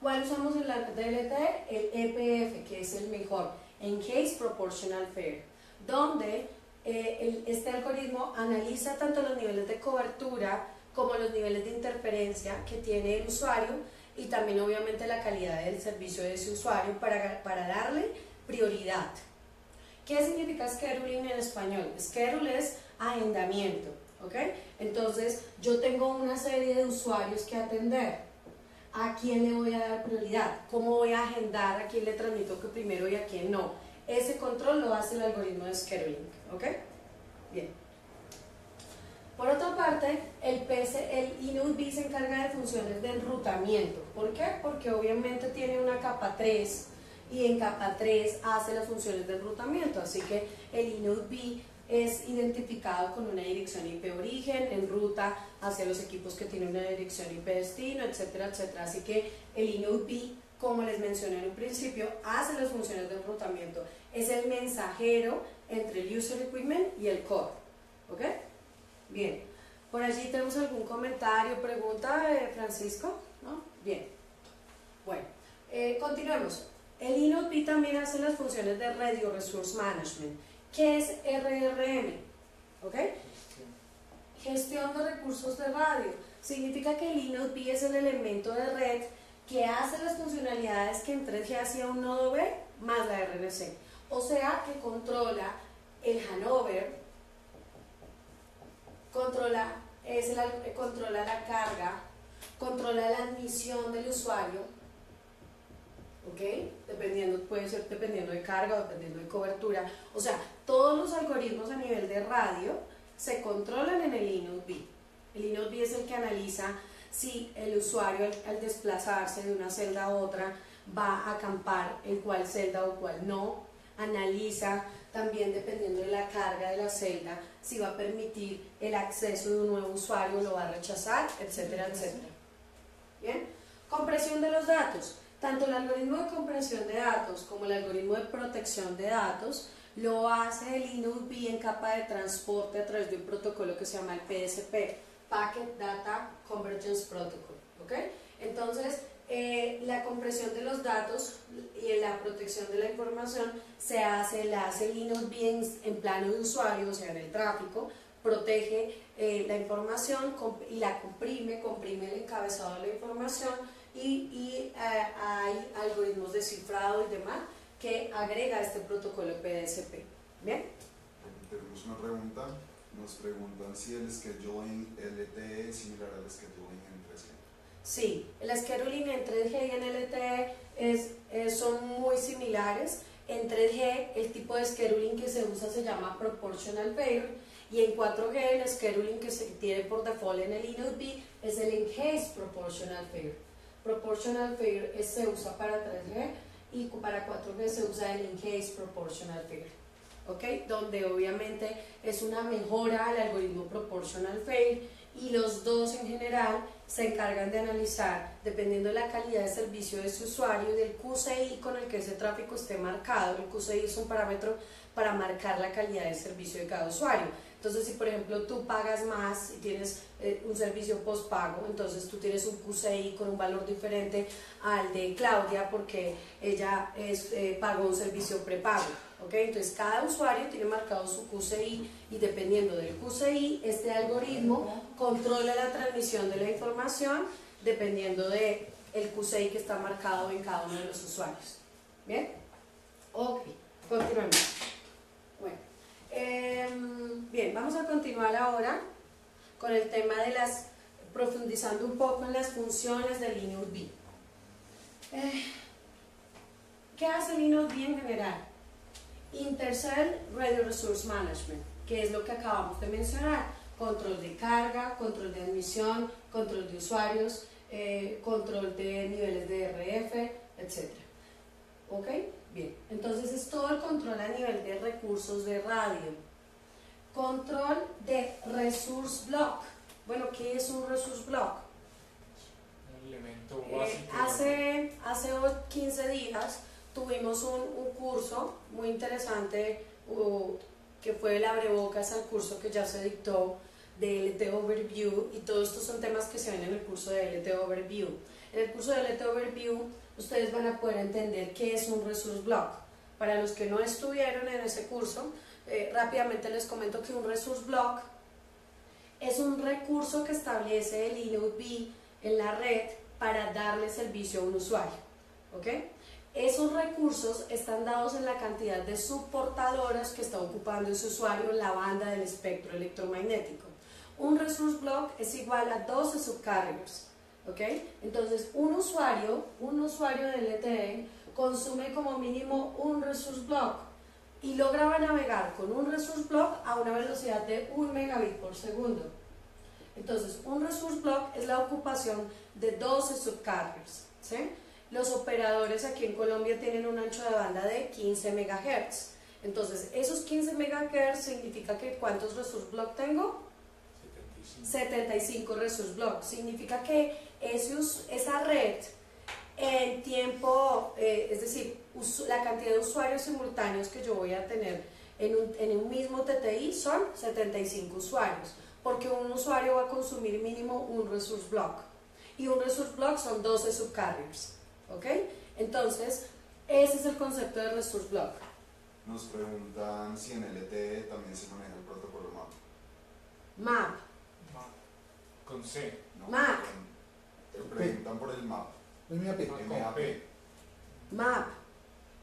¿Cuál usamos en la red de LTE? El EPF, que es el mejor, Enhanced Proportional Fair, donde este algoritmo analiza tanto los niveles de cobertura como los niveles de interferencia que tiene el usuario y también obviamente la calidad del servicio de ese usuario para darle prioridad. ¿Qué significa scheduling en español? Schedule es agendamiento, ¿ok? Entonces yo tengo una serie de usuarios que atender. ¿A quién le voy a dar prioridad? ¿Cómo voy a agendar? ¿A quién le transmito que primero y a quién no? Ese control lo hace el algoritmo de scheduling, ¿ok? Bien. Por otra parte, el InnoDB se encarga de funciones de enrutamiento. ¿Por qué? Porque obviamente tiene una capa 3 y en capa 3 hace las funciones de enrutamiento. Así que el InnoDB es identificado con una dirección IP origen, en ruta hacia los equipos que tienen una dirección IP destino, etcétera, etcétera. Así que el InnoDB, como les mencioné en un principio, hace las funciones de enrutamiento. Es el mensajero entre el User Equipment y el core. ¿Ok? Bien, por allí tenemos algún comentario, pregunta, Francisco, ¿no? Bien, bueno, continuemos. El InnoDB también hace las funciones de Radio Resource Management. ¿Qué es RRM? ¿Ok? Gestión de recursos de radio. Significa que el InnoDB es el elemento de red que hace las funcionalidades que en 3G hacía un nodo B más la RNC. O sea que controla el handover, controla la carga, controla la admisión del usuario, ¿ok? Puede ser dependiendo de carga o dependiendo de cobertura. O sea, todos los algoritmos a nivel de radio se controlan en el InnoDB. El InnoDB es el que analiza si el usuario al desplazarse de una celda a otra va a acampar en cuál celda o cuál no. Analiza también, dependiendo de la carga de la celda, si va a permitir el acceso de un nuevo usuario, lo va a rechazar, etcétera, etcétera. Bien, compresión de los datos. Tanto el algoritmo de compresión de datos como el algoritmo de protección de datos lo hace el InnoDB en capa de transporte a través de un protocolo que se llama el PDCP, Packet Data Convergence Protocol, ¿ok? Entonces, la compresión de los datos y la protección de la información la hace el InnoDB en plano de usuario, o sea, en el tráfico, protege la información y la comprime el encabezado de la información y hay algoritmos de cifrado y demás que agrega este protocolo PDCP. ¿Bien? Tenemos una pregunta, nos preguntan si el scheduling LTE es similar al scheduling en 3G. Sí, el scheduling en 3G y en LTE son muy similares. En 3G el tipo de scheduling que se usa se llama Proportional Fair y en 4G el scheduling que se tiene por default en el InnoDB es el Enhanced Proportional Fair. Proportional Fair se usa para 3G y para 4G se usa el Enhanced Proportional Fair, ¿ok? Donde obviamente es una mejora al algoritmo Proportional Fair y los dos en general se encargan de analizar, dependiendo de la calidad de servicio de su usuario, del QCI con el que ese tráfico esté marcado. El QCI es un parámetro para marcar la calidad de servicio de cada usuario. Entonces, si por ejemplo tú pagas más y tienes un servicio postpago, entonces tú tienes un QCI con un valor diferente al de Claudia porque ella pagó un servicio prepago. ¿Okay? Entonces cada usuario tiene marcado su QCI y dependiendo del QCI, este algoritmo controla la transmisión de la información dependiendo del QCI que está marcado en cada uno de los usuarios. ¿Bien? Ok, continuemos. Bueno, bien, vamos a continuar ahora con el tema de las profundizando un poco en las funciones del Linux B. ¿Qué hace Linux B en general? Intercell Radio Resource Management, que es lo que acabamos de mencionar: control de carga, control de admisión, control de usuarios, control de niveles de RF, etc. ¿Ok? Bien, entonces es todo el control a nivel de recursos de radio. Control de Resource Block. Bueno, ¿qué es un Resource Block? Un elemento básico. Hace 15 días tuvimos un curso muy interesante que fue el abrebocas al curso que ya se dictó de LT Overview, y todos estos son temas que se ven en el curso de LT Overview. En el curso de LT Overview ustedes van a poder entender qué es un Resource Block. Para los que no estuvieron en ese curso, rápidamente les comento que un Resource Block es un recurso que establece el Linux B en la red para darle servicio a un usuario. ¿Ok? Esos recursos están dados en la cantidad de subportadoras que está ocupando ese usuario en la banda del espectro electromagnético. Un Resource Block es igual a 12 subcarriers. ¿Ok? Entonces, un usuario de LTE consume como mínimo un Resource Block y logra navegar con un Resource Block a una velocidad de 1 megabit por segundo. Entonces, un Resource Block es la ocupación de 12 subcarriers. ¿Sí? Los operadores aquí en Colombia tienen un ancho de banda de 15 MHz. Entonces, esos 15 MHz significa que ¿cuántos Resource Block tengo? 75 Resource Block. Significa que esa red en tiempo, es decir, la cantidad de usuarios simultáneos que yo voy a tener en un mismo TTI son 75 usuarios, porque un usuario va a consumir mínimo un Resource Block, y un Resource Block son 12 subcarriers. ¿Ok? Entonces, ese es el concepto de Resource Block. Nos preguntan si en LTE también se maneja el protocolo MAP. MAP. Con C. ¿No? MAP. Te preguntan por el MAP. MAP. Con P. MAP.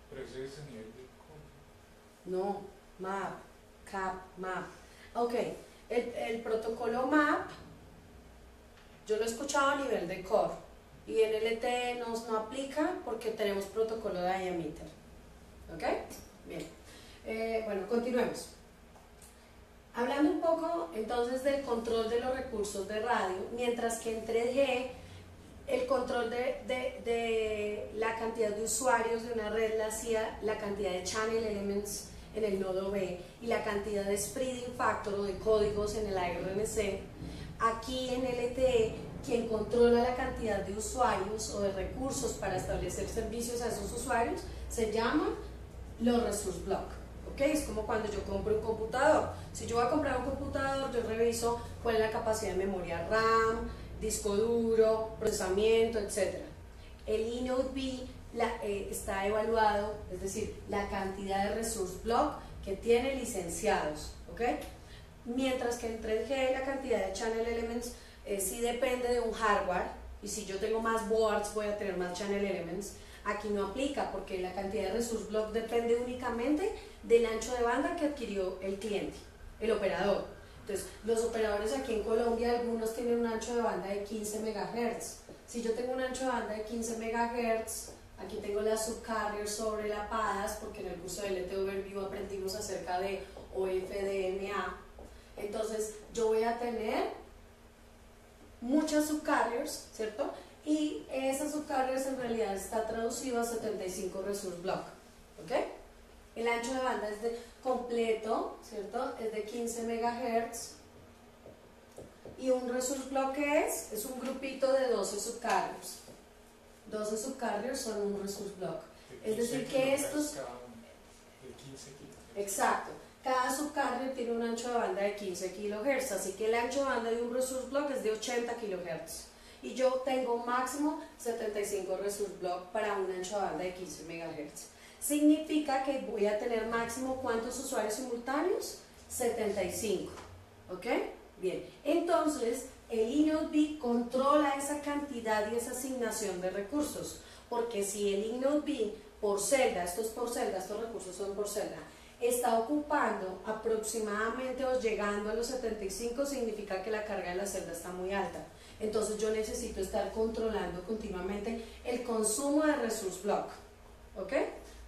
Pero ese es a nivel de... No, MAP. CAP, MAP. Ok, el protocolo MAP yo lo he escuchado a nivel de core, y en LTE no aplica porque tenemos protocolo de diameter. ¿Ok? Bien. Bueno, continuemos. Hablando un poco entonces del control de los recursos de radio, mientras que en 3G el control de la cantidad de usuarios de una red la hacía la cantidad de channel elements en el nodo B y la cantidad de spreading factor o de códigos en el ARNC. Aquí en LTE, quien controla la cantidad de usuarios o de recursos para establecer servicios a esos usuarios se llama los Resource Block. ¿Ok? Es como cuando yo compro un computador. Si yo voy a comprar un computador, yo reviso cuál es la capacidad de memoria RAM, disco duro, procesamiento, etc. El Linux B está evaluado, es decir, la cantidad de Resource Block que tiene licenciados. ¿Ok? Mientras que en 3G la cantidad de Channel Elements sí depende de un hardware, y si yo tengo más boards voy a tener más Channel Elements. Aquí no aplica porque la cantidad de Resource Block depende únicamente del ancho de banda que adquirió el cliente, el operador. Entonces, los operadores aquí en Colombia, algunos tienen un ancho de banda de 15 MHz. Si yo tengo un ancho de banda de 15 MHz, aquí tengo las subcarriers sobrelapadas, porque en el curso de LT Overview aprendimos acerca de OFDMA. Entonces, yo voy a tener muchas subcarriers, ¿cierto? Y esas subcarriers en realidad está traducido a 75 Resource Block. ¿Ok? El ancho de banda es de completo, ¿cierto? Es de 15 MHz. Y un Resource Block, ¿qué es? Es un grupito de 12 subcarriers. 12 subcarriers son un Resource Block. Es decir, que estos... De 15 kHz. Exacto. Cada subcarrier tiene un ancho de banda de 15 kHz, así que el ancho de banda de un Resource Block es de 80 kHz. Y yo tengo máximo 75 Resource Block para un ancho de banda de 15 MHz. Significa que voy a tener máximo ¿cuántos usuarios simultáneos? 75. ¿Ok? Bien. Entonces, el Linux B controla esa cantidad y esa asignación de recursos. Porque si el Linux B por celda, esto es por celda, estos recursos son por celda, está ocupando aproximadamente o llegando a los 75, significa que la carga de la celda está muy alta. Entonces yo necesito estar controlando continuamente el consumo de Resource Block. ¿Ok?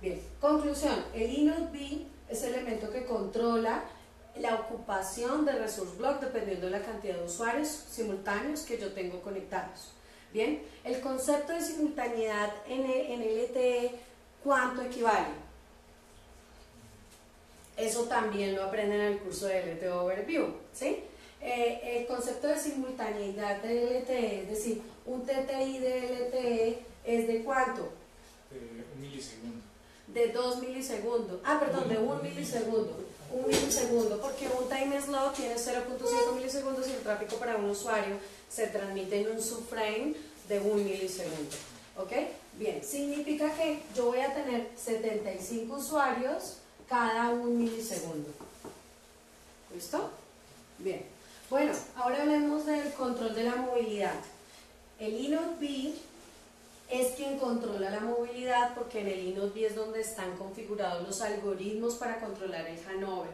Bien, conclusión, el inode es el elemento que controla la ocupación de Resource Block dependiendo de la cantidad de usuarios simultáneos que yo tengo conectados. Bien, el concepto de simultaneidad en LTE, ¿cuánto equivale? Eso también lo aprenden en el curso de LTE Overview, ¿sí? El concepto de simultaneidad de LTE, es decir, un TTI de LTE es de ¿cuánto? De 1 milisegundo. De 2 milisegundos, perdón, de 1 milisegundo. 1 milisegundo, porque un time slow tiene 0.5 milisegundos y el tráfico para un usuario se transmite en un subframe de 1 milisegundo. ¿Ok? Bien, significa que yo voy a tener 75 usuarios cada 1 milisegundo. ¿Listo? Bien. Bueno, ahora hablemos del control de la movilidad. El inode es quien controla la movilidad porque en el inode es donde están configurados los algoritmos para controlar el Hanover.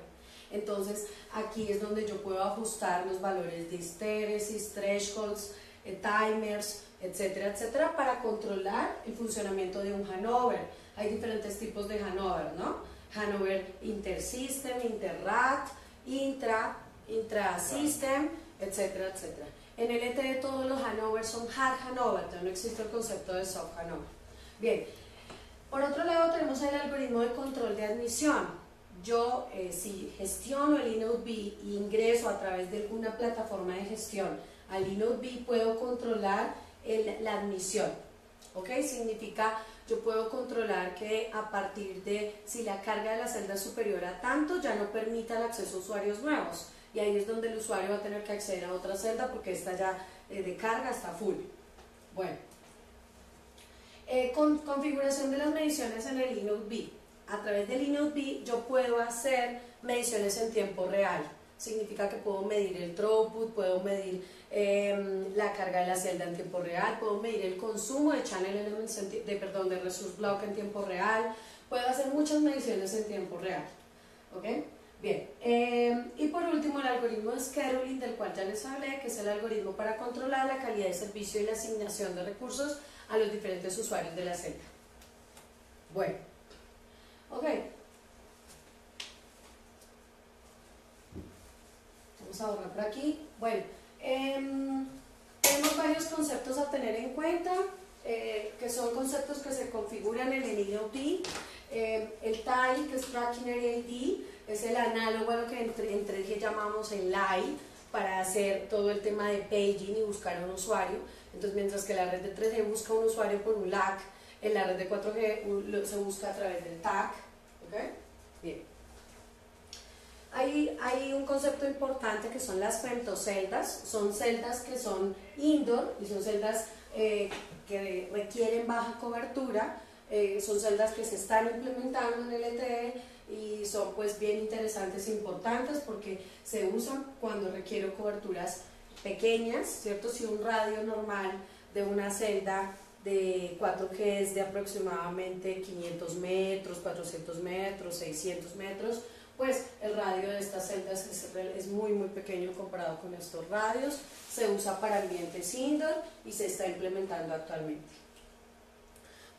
Entonces aquí es donde yo puedo ajustar los valores de hysteresis, thresholds, timers, etcétera, etcétera, para controlar el funcionamiento de un Hanover. Hay diferentes tipos de Hanover, ¿no? Hanover intersystem, interrat, intrasystem, etcétera, etcétera. En LTE todos los Hanover son hard Hanover, entonces no existe el concepto de soft Hanover. Bien, por otro lado tenemos el algoritmo de control de admisión. Yo, si gestiono el inode e ingreso a través de alguna plataforma de gestión al inode puedo controlar la admisión. ¿Ok? Significa, yo puedo controlar que a partir de, si la carga de la celda es superior a tanto, ya no permita el acceso a usuarios nuevos. Y ahí es donde el usuario va a tener que acceder a otra celda porque esta ya de carga está full. Bueno, configuración de las mediciones en el inode. A través del inode yo puedo hacer mediciones en tiempo real. Significa que puedo medir el throughput, puedo medir la carga de la celda en tiempo real, puedo medir el consumo de channel elements, de resource block en tiempo real, puedo hacer muchas mediciones en tiempo real. ¿Ok? Bien, y por último el algoritmo de scheduling del cual ya les hablé, que es el algoritmo para controlar la calidad de servicio y la asignación de recursos a los diferentes usuarios de la celda. Bueno, ok. Vamos a borrar por aquí. Bueno, tenemos varios conceptos a tener en cuenta, que son conceptos que se configuran en el inode. El TAI, que es Tracking Area ID, es el análogo a lo que en 3G llamamos el LAI, para hacer todo el tema de paging y buscar a un usuario. Entonces, mientras que la red de 3G busca un usuario por un LAC, en la red de 4G se busca a través del TAC. ¿Ok? Bien. Hay un concepto importante que son las femtoceldas. Son celdas que son indoor y son celdas que requieren baja cobertura. Son celdas que se están implementando en LTE y son pues bien interesantes e importantes porque se usan cuando requiero coberturas pequeñas, ¿cierto? Si un radio normal de una celda de 4G es de aproximadamente 500 metros, 400 metros, 600 metros, pues el radio de estas celdas es muy pequeño comparado con estos radios. Se usa para ambientes indoor y se está implementando actualmente.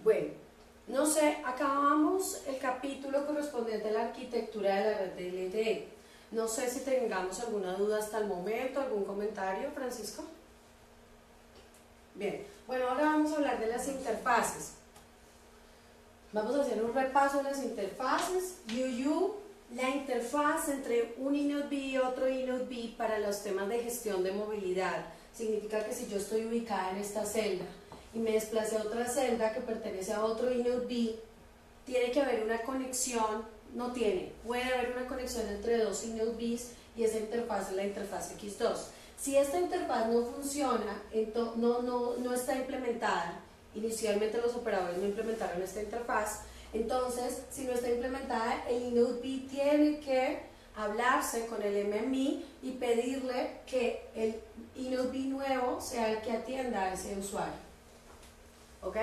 Bueno, no sé, acabamos el capítulo correspondiente a la arquitectura de la red de LTE. No sé si tengamos alguna duda hasta el momento, algún comentario, Francisco. Bien, bueno, ahora vamos a hablar de las interfaces. Vamos a hacer un repaso de las interfaces. UU, la interfaz entre un inode y otro inode para los temas de gestión de movilidad. Significa que si yo estoy ubicada en esta celda y me desplacé a otra celda que pertenece a otro inode, tiene que haber una conexión, puede haber una conexión entre dos inodes y esa interfaz es la interfaz X2. Si esta interfaz no funciona, no está implementada, inicialmente los operadores no implementaron esta interfaz, entonces si no está implementada, el inode tiene que hablarse con el MMI y pedirle que el inode nuevo sea el que atienda a ese usuario. ¿Ok?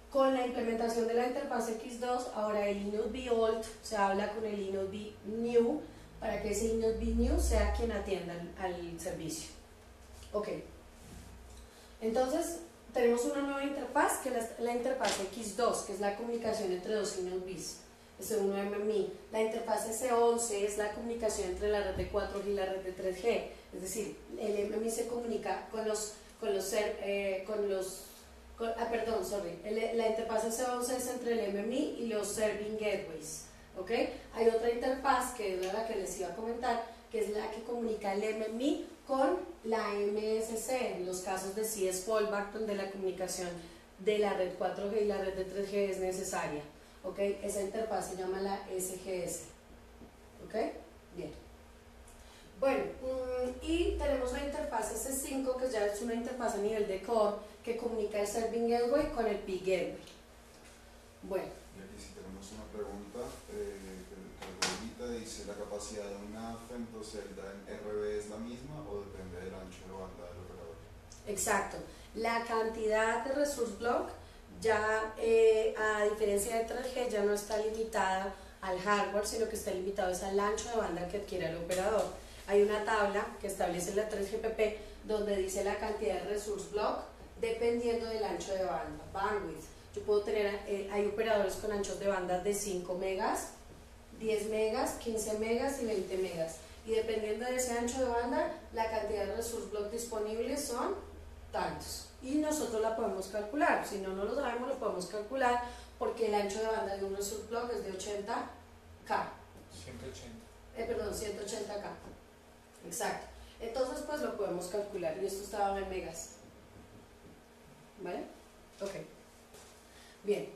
Con la implementación de la interfaz X2, ahora el inode old se habla con el inode new para que ese inode new sea quien atienda al servicio. Ok, Entonces, tenemos una nueva interfaz, que es la interfaz X2, que es la comunicación entre dos signos bis, S1MMI. La interfaz S11 es la comunicación entre la red de 4G y la red de 3G, es decir, el MMI se comunica la interfaz S11 es entre el MMI y los Serving Gateways, ¿ok? Hay otra interfaz que es la que les iba a comentar, que es la que comunica el MMI con la MSC, en los casos de CS fallback, donde la comunicación de la red 4G y la red de 3G es necesaria, ¿ok? Esa interfaz se llama la SGS, ¿ok? Bien. Bueno, y tenemos la interfaz S5, que ya es una interfaz a nivel de core, que comunica el Serving Gateway con el Peak Gateway. Bueno. Y aquí sí tenemos una pregunta, que dice, ¿la capacidad de una femtocelda en RB es la misma o depende del ancho de banda del operador? Exacto. La cantidad de resource block ya, a diferencia de 3G, ya no está limitada al hardware, sino que está limitado es al ancho de banda que adquiere el operador. Hay una tabla que establece la 3GPP donde dice la cantidad de resource block dependiendo del ancho de banda, bandwidth. Yo puedo tener, hay operadores con anchos de banda de 5 megas, 10 megas, 15 megas y 20 megas. Y dependiendo de ese ancho de banda, la cantidad de resource block disponibles son tantos. Y nosotros la podemos calcular. Si no lo sabemos, lo podemos calcular porque el ancho de banda de un resource block es de 80K. 180K. Exacto. Entonces, pues lo podemos calcular. Y esto estaba en megas. ¿Vale? Ok. Bien.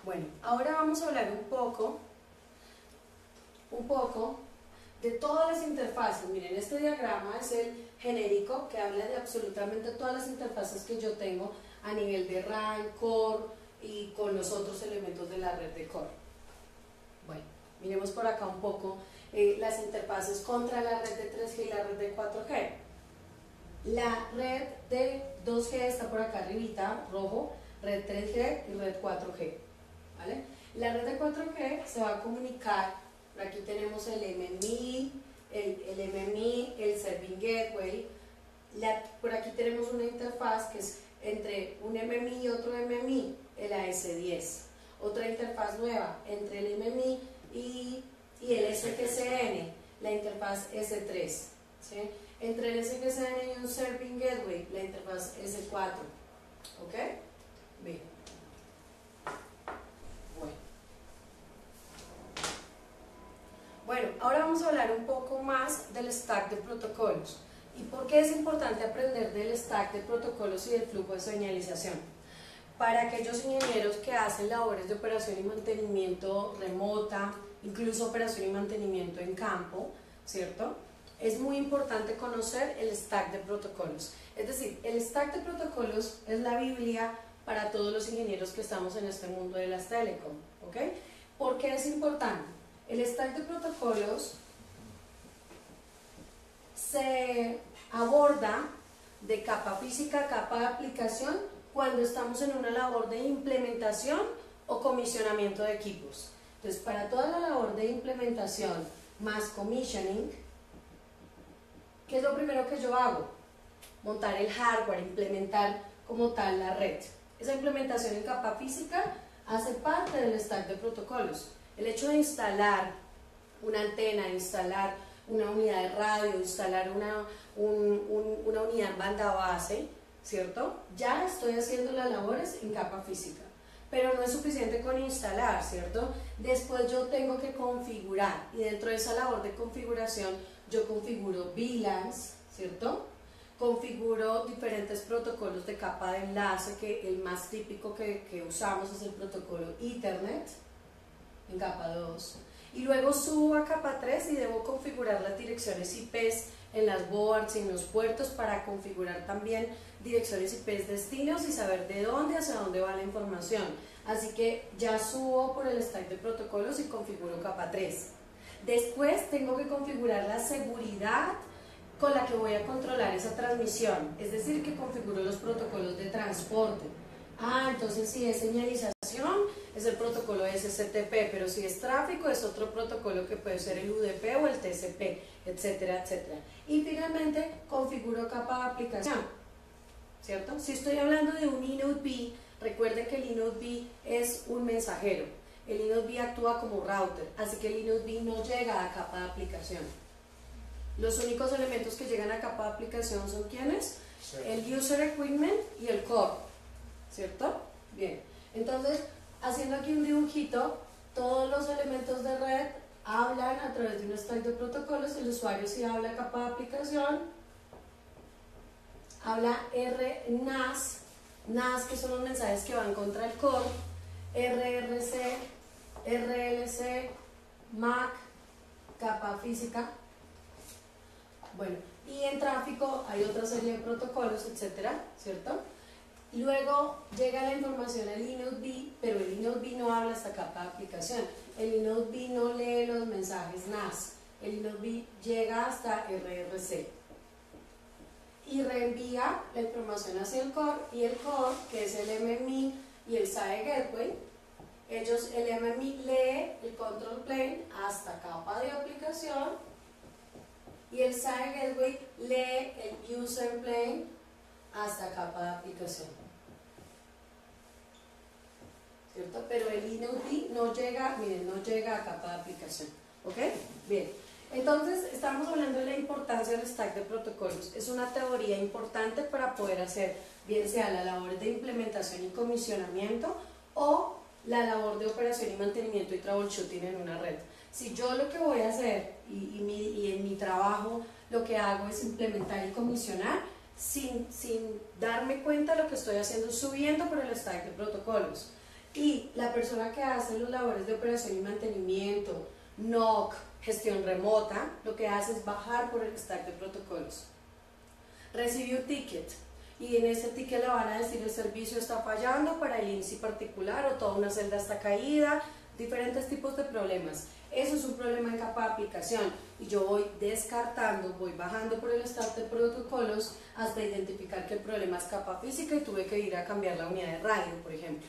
Bueno, ahora vamos a hablar un poco de todas las interfaces. Miren, este diagrama es el genérico que habla de absolutamente todas las interfaces que yo tengo a nivel de RAN, Core y con los otros elementos de la red de Core. Bueno, miremos por acá un poco las interfaces contra la red de 3G y la red de 4G. La red de 2G está por acá arribita, rojo, red 3G y red 4G. ¿Vale? La red de 4G se va a comunicar, por aquí tenemos el MMI, el Serving Gateway, por aquí tenemos una interfaz que es entre un MMI y otro MMI, el AS10. Otra interfaz nueva entre el MMI y el SGCN, la interfaz S3. ¿Sí? Entre el SGCN y un Serving Gateway, la interfaz S4. ¿Ok? Bien. Bueno, ahora vamos a hablar un poco más del stack de protocolos. ¿Y por qué es importante aprender del stack de protocolos y del flujo de señalización? Para aquellos ingenieros que hacen labores de operación y mantenimiento remota, incluso operación y mantenimiento en campo, ¿cierto? Es muy importante conocer el stack de protocolos. Es decir, el stack de protocolos es la Biblia para todos los ingenieros que estamos en este mundo de las telecom, ¿ok? ¿Por qué es importante? El stack de protocolos se aborda de capa física a capa de aplicación cuando estamos en una labor de implementación o comisionamiento de equipos. Entonces, para toda la labor de implementación más commissioning, ¿qué es lo primero que yo hago? Montar el hardware, implementar como tal la red. Esa implementación en capa física hace parte del stack de protocolos. El hecho de instalar una antena, instalar una unidad de radio, instalar una unidad banda base, ¿cierto? Ya estoy haciendo las labores en capa física. Pero no es suficiente con instalar, ¿cierto? Después yo tengo que configurar, y dentro de esa labor de configuración yo configuro VLANs, ¿cierto? Configuro diferentes protocolos de capa de enlace, que el más típico que usamos es el protocolo Ethernet, en capa 2. Y luego subo a capa 3 y debo configurar las direcciones IPs en las boards y en los puertos para configurar también direcciones IPs destinos y saber de dónde hacia dónde va la información. Así que ya subo por el stack de protocolos y configuro capa 3. Después tengo que configurar la seguridad con la que voy a controlar esa transmisión, es decir, que configuro los protocolos de transporte. Entonces si es señalización, es el protocolo SCTP, pero si es tráfico es otro protocolo que puede ser el UDP o el TCP, etcétera, etcétera. Y finalmente configuro capa de aplicación, ¿cierto? Si estoy hablando de un eNodeB, recuerde que el eNodeB es un mensajero. El eNodeB actúa como router, así que el eNodeB no llega a capa de aplicación. Los únicos elementos que llegan a capa de aplicación son ¿quiénes? Sí. El User Equipment y el Core, ¿cierto? Bien, entonces, haciendo aquí un dibujito, todos los elementos de red hablan a través de un stack de protocolos. El usuario sí habla capa de aplicación, habla NAS, que son los mensajes que van contra el core, RRC, RLC, MAC, capa física. Bueno, y en tráfico hay otra serie de protocolos, etcétera, ¿cierto? Luego llega la información al eNodeB, pero el eNodeB no habla hasta capa de aplicación. El eNodeB no lee los mensajes NAS. El eNodeB llega hasta RRC y reenvía la información hacia el core, y el core, que es el MMI y el SAE Gateway, el MMI lee el control plane hasta capa de aplicación y el SAE Gateway lee el user plane hasta capa de aplicación, ¿cierto? Pero el eNodeB no llega, miren, no llega a capa de aplicación, ¿ok? Bien, entonces estamos hablando de la importancia del stack de protocolos. Es una teoría importante para poder hacer bien sea la labor de implementación y comisionamiento o la labor de operación y mantenimiento y troubleshooting en una red. Si yo lo que voy a hacer y en mi trabajo lo que hago es implementar y comisionar, sin darme cuenta, lo que estoy haciendo es subiendo por el stack de protocolos. Y la persona que hace las labores de operación y mantenimiento, NOC, gestión remota, lo que hace es bajar por el stack de protocolos. Recibe un ticket y en ese ticket le van a decir el servicio está fallando para el INSI particular o toda una celda está caída, diferentes tipos de problemas. Eso es un problema en capa de aplicación y yo voy descartando, voy bajando por el stack de protocolos hasta identificar que el problema es capa física y tuve que ir a cambiar la unidad de radio, por ejemplo.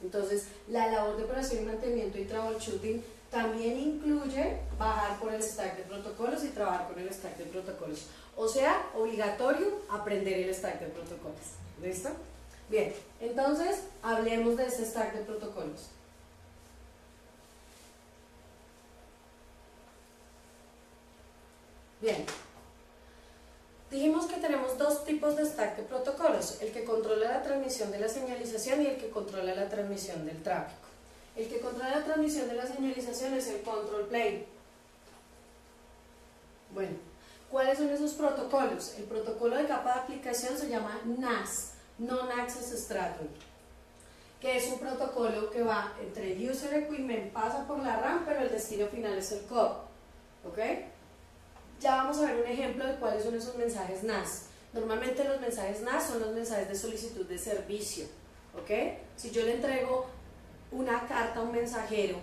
Entonces, la labor de operación y mantenimiento y troubleshooting también incluye bajar por el stack de protocolos y trabajar con el stack de protocolos. O sea, obligatorio aprender el stack de protocolos. ¿Listo? Bien, entonces hablemos de ese stack de protocolos. Bien, dijimos que tenemos dos tipos de stack de protocolos, el que controla la transmisión de la señalización y el que controla la transmisión del tráfico. El que controla la transmisión de la señalización es el control plane. Bueno, ¿cuáles son esos protocolos? El protocolo de capa de aplicación se llama NAS, Non-Access Stratum, que es un protocolo que va entre el User Equipment, pasa por la RAM, pero el destino final es el core. ¿Ok? Ya vamos a ver un ejemplo de cuáles son esos mensajes NAS. Normalmente los mensajes NAS son los mensajes de solicitud de servicio. ¿Ok? Si yo le entrego una carta a un mensajero,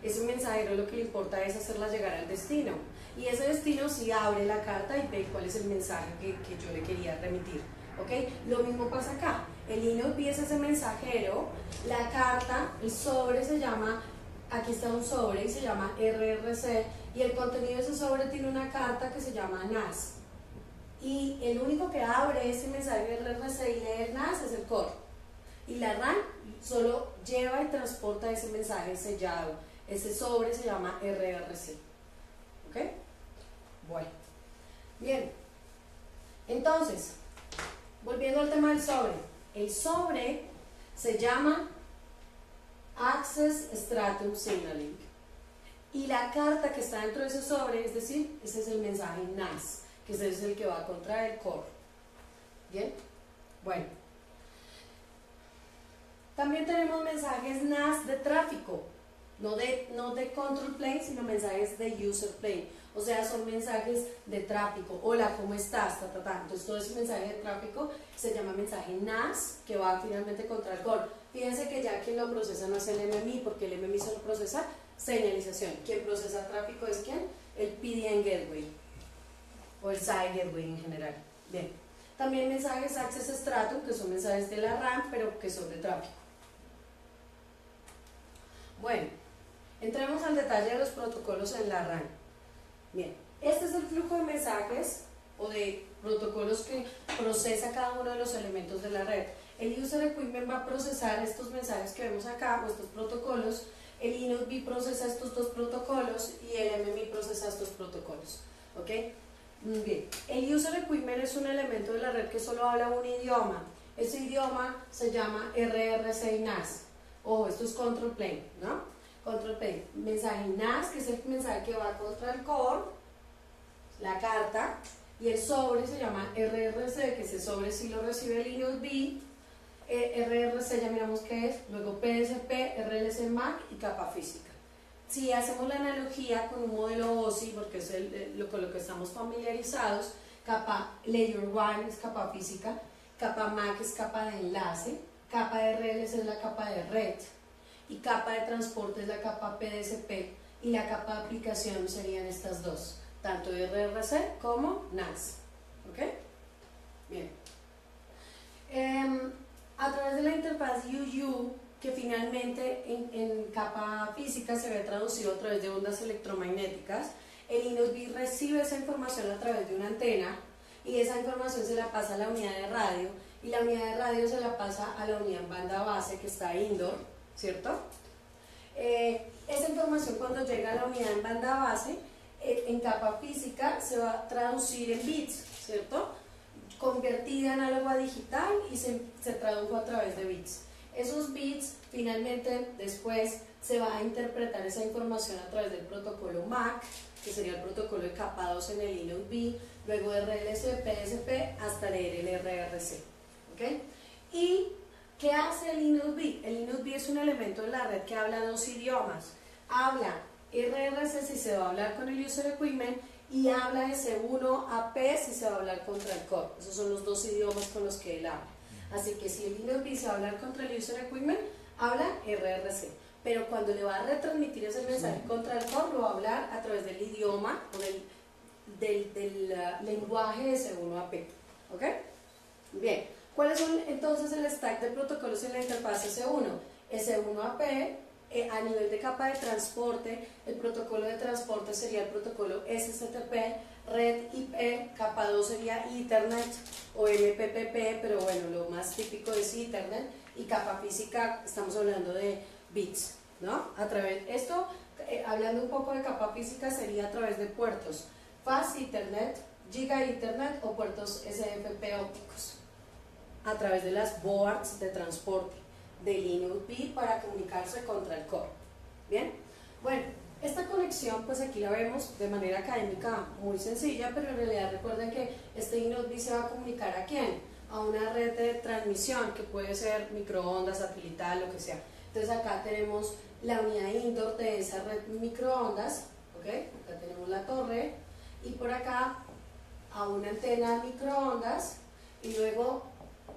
ese mensajero lo que le importa es hacerla llegar al destino. Y ese destino sí abre la carta y ve cuál es el mensaje que yo le quería remitir. ¿Ok? Lo mismo pasa acá. El eNodeB es ese mensajero, la carta, el sobre se llama, aquí está un sobre y se llama RRC, y el contenido de ese sobre tiene una carta que se llama NAS. Y el único que abre ese mensaje RRC y lee el NAS es el core. Y la RAM solo lleva y transporta ese mensaje sellado. Ese sobre se llama RRC. ¿Ok? Bueno. Bien. Entonces, volviendo al tema del sobre. El sobre se llama Access Stratum Signaling. Y la carta que está dentro de ese sobre, es decir, ese es el mensaje NAS, que ese es el que va contra el core. ¿Bien? Bueno. También tenemos mensajes NAS de tráfico, no de control plane, sino mensajes de user plane. O sea, son mensajes de tráfico. Hola, ¿cómo estás? Entonces, todo ese mensaje de tráfico se llama mensaje NAS, que va finalmente contra el core. Fíjense que ya quien lo procesa no es el MMI, porque el MMI solo procesa señalización. Quien procesa tráfico es ¿quién? El PDN Gateway o el SAE Gateway en general. Bien. También mensajes Access Stratum, que son mensajes de la RAM, pero que son de tráfico. Bueno, entremos al detalle de los protocolos en la RAN. Bien, este es el flujo de mensajes o de protocolos que procesa cada uno de los elementos de la red. El User Equipment va a procesar estos mensajes que vemos acá, o estos protocolos. El InnodeB procesa estos dos protocolos y el MMI procesa estos protocolos. ¿Ok? Muy bien. El User Equipment es un elemento de la red que solo habla un idioma. Ese idioma se llama RRC y NAS. Ojo, esto es Control Plane, ¿no? Control Plane. Mensaje NAS, que es el mensaje que va contra el core, la carta, y el sobre se llama RRC, que ese sobre sí lo recibe el InnodeB. RRC ya miramos qué es, luego PSP, RLC MAC y capa física. Si hacemos la analogía con un modelo OSI, porque es con lo que estamos familiarizados, capa Layer 1 es capa física, capa MAC es capa de enlace, capa de RLC es la capa de red y capa de transporte es la capa PDSP y la capa de aplicación serían estas dos, tanto RRC como NAS. ¿Ok? Bien. A través de la interfaz UU, que finalmente en capa física se ve traducido a través de ondas electromagnéticas, el InnodeB recibe esa información a través de una antena y esa información se la pasa a la unidad de radio y la unidad de radio se la pasa a la unidad en banda base que está indoor, ¿cierto? Esa información cuando llega a la unidad en banda base, en capa física se va a traducir en bits, ¿cierto? Convertida en análogo a digital y se tradujo a través de bits. Esos bits finalmente después se va a interpretar esa información a través del protocolo MAC, que sería el protocolo de capa 2 en el InnodeB, luego RLC, PSP hasta leer el RRC. ¿Okay? ¿Y qué hace el InnodeB? El InnodeB es un elemento de la red que habla dos idiomas. Habla RRC si se va a hablar con el User Equipment y habla de C1 a P si se va a hablar contra el core. Esos son los dos idiomas con los que él habla. Así que si el InnodeB se va a hablar contra el User Equipment, habla RRC. Pero cuando le va a retransmitir ese mensaje contra el core, lo va a hablar a través del idioma o del lenguaje de C1 a P. ¿Ok? Bien. ¿Cuáles son entonces el stack de protocolos en la interfaz S1? S1 a P. A nivel de capa de transporte, el protocolo de transporte sería el protocolo SSTP, red IP, capa 2 sería Ethernet o MPPP, pero bueno, lo más típico es Ethernet, y capa física, estamos hablando de bits, ¿no? A través, esto, hablando un poco de capa física, sería a través de puertos Fast Ethernet, Giga Ethernet o puertos SFP ópticos, a través de las boards de transporte del InnodeB para comunicarse contra el core. Bien, bueno, esta conexión pues aquí la vemos de manera académica muy sencilla, pero en realidad recuerden que este InnodeB se va a comunicar ¿a quién? A una red de transmisión que puede ser microondas, satelital, lo que sea. Entonces acá tenemos la unidad indoor de esa red microondas, ¿ok? Acá tenemos la torre y por acá a una antena microondas y luego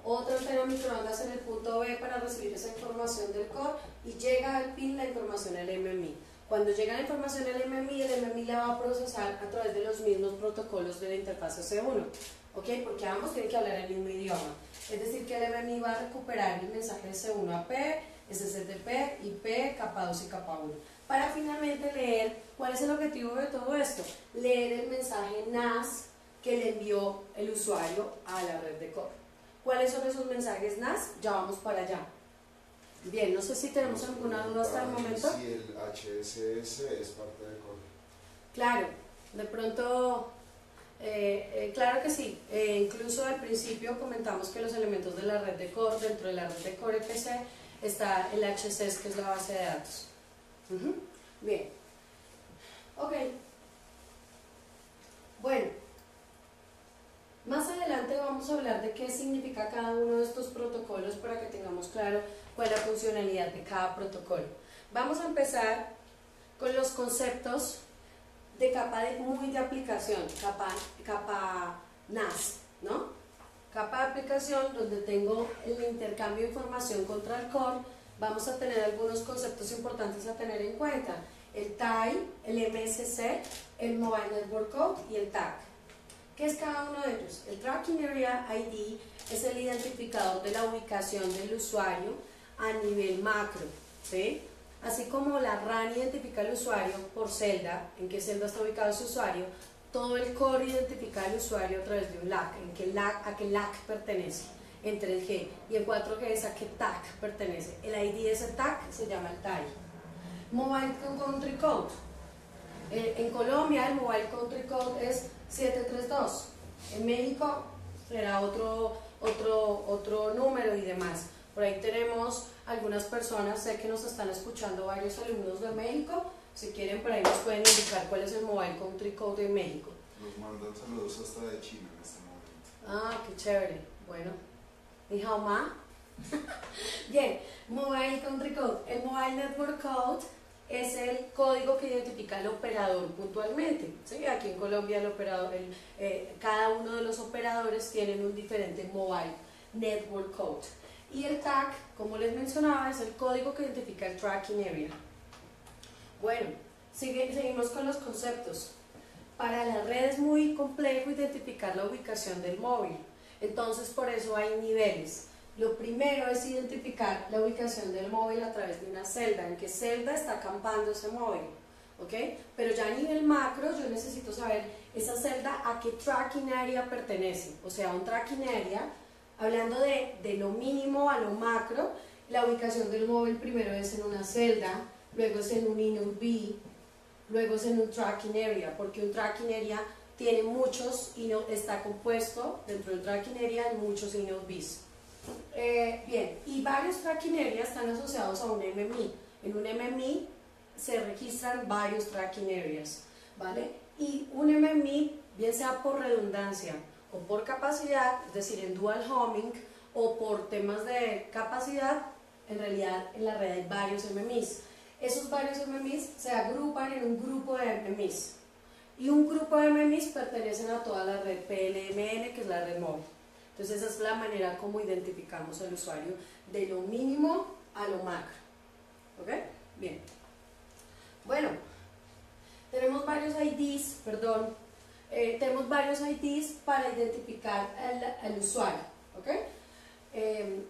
otra antena microondas en el punto B para recibir esa información del core y llega al pin la información al MMI. Cuando llega la información al MMI, el MMI la va a procesar a través de los mismos protocolos de la interfaz S1, ¿ok? Porque ambos tienen que hablar el mismo idioma. Es decir, que el MMI va a recuperar el mensaje de C1 a P, SSTP, IP, capa 2 y capa 1, para finalmente leer. ¿Cuál es el objetivo de todo esto? Leer el mensaje NAS que le envió el usuario a la red de core. ¿Cuáles son esos mensajes NAS? Ya vamos para allá. Bien, no sé si tenemos alguna duda hasta el momento. Si el HSS es parte del core. Claro, de pronto, claro que sí. Incluso al principio comentamos que los elementos de la red de core, dentro de la red de core EPC, está el HSS, que es la base de datos. Bien. Ok. Bueno. Más adelante vamos a hablar de qué significa cada uno de estos protocolos para que tengamos claro cuál es la funcionalidad de cada protocolo. Vamos a empezar con los conceptos de capa muy de aplicación, capa NAS, ¿no? Capa de aplicación donde tengo el intercambio de información contra el core. Vamos a tener algunos conceptos importantes a tener en cuenta: el TAI, el MSC, el Mobile Network Code y el TAG. ¿Qué es cada uno de ellos? El Tracking Area ID es el identificador de la ubicación del usuario a nivel macro, ¿sí? Así como la RAN identifica al usuario por celda, en qué celda está ubicado ese usuario, todo el core identifica al usuario a través de un LAC, a qué LAC pertenece en 3G, y en 4G es a qué TAC pertenece. El ID de ese TAC se llama el TAI. Mobile Country Code. En Colombia el Mobile Country Code es 732. En México será otro número y demás. Por ahí tenemos algunas personas, sé que nos están escuchando varios alumnos de México. Si quieren, por ahí nos pueden indicar cuál es el Mobile Country Code de México. Nos mandan saludos hasta de China en este momento. Ah, qué chévere. Bueno, ¿y hao ma? Bien, Mobile Country Code. El Mobile Network Code es el código que identifica al operador puntualmente. ¿Sí? Aquí en Colombia cada uno de los operadores tienen un diferente Mobile Network Code. Y el TAC, como les mencionaba, es el código que identifica el Tracking Area. Bueno, seguimos con los conceptos. Para la red es muy complejo identificar la ubicación del móvil, entonces por eso hay niveles. Lo primero es identificar la ubicación del móvil a través de una celda, en qué celda está acampando ese móvil, ¿ok? Pero ya a nivel macro yo necesito saber esa celda a qué tracking area pertenece, o sea, un tracking area, hablando de lo mínimo a lo macro, la ubicación del móvil primero es en una celda, luego es en un inode B, luego es en un tracking area, porque un tracking area tiene muchos, está compuesto dentro del tracking area en muchos inode Bs. Bien, y varios tracking areas están asociados a un MMI. En un MMI se registran varios tracking areas, ¿vale? Y un MMI, bien sea por redundancia o por capacidad, es decir, en dual homing o por temas de capacidad, en realidad en la red hay varios MMIs. Esos varios MMIs se agrupan en un grupo de MMIs. Y un grupo de MMIs pertenecen a toda la red PLMN, que es la red móvil. Entonces esa es la manera como identificamos al usuario de lo mínimo a lo macro. ¿Ok? Bien. Bueno, tenemos varios IDs, tenemos varios IDs para identificar al usuario. ¿Ok?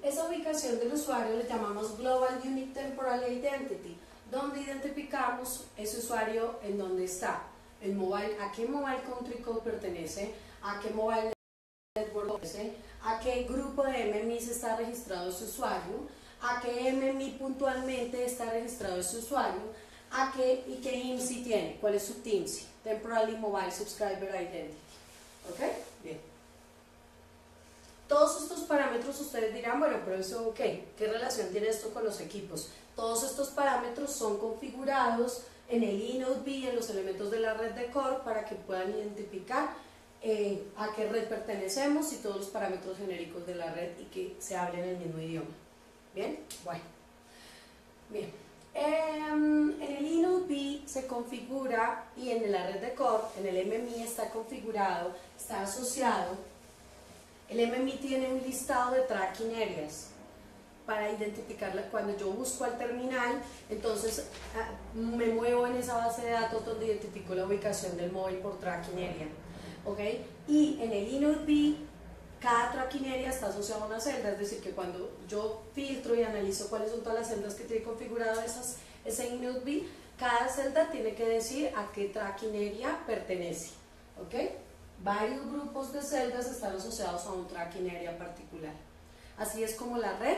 Esa ubicación del usuario le llamamos Global Unique Temporal Identity, donde identificamos ese usuario en dónde está, a qué Mobile Country Code pertenece, a qué Mobile Network pertenece, a qué grupo de MMIs está registrado ese usuario, a qué MMI puntualmente está registrado ese usuario, y qué IMSI tiene, cuál es su TIMSI, Temporally Mobile Subscriber Identity. ¿Ok? Bien. Todos estos parámetros ustedes dirán, bueno, pero eso, ¿qué relación tiene esto con los equipos? Todos estos parámetros son configurados en el inode B, en los elementos de la red de core, para que puedan identificar a qué red pertenecemos y todos los parámetros genéricos de la red y que se hablen en el mismo idioma. ¿Bien? Bueno. Bien. En el inode B se configura, y en la red de core, en el MMI está configurado, está asociado. El MMI tiene un listado de tracking areas para identificarla. Cuando yo busco al terminal, entonces me muevo en esa base de datos donde identifico la ubicación del móvil por tracking area. ¿Ok? Y en el inode B, cada tracking area está asociado a una celda, es decir, que cuando yo filtro y analizo cuáles son todas las celdas que tiene configurado ese inode B, cada celda tiene que decir a qué tracking area pertenece. ¿Ok? Varios grupos de celdas están asociados a un tracking area particular. Así es como la red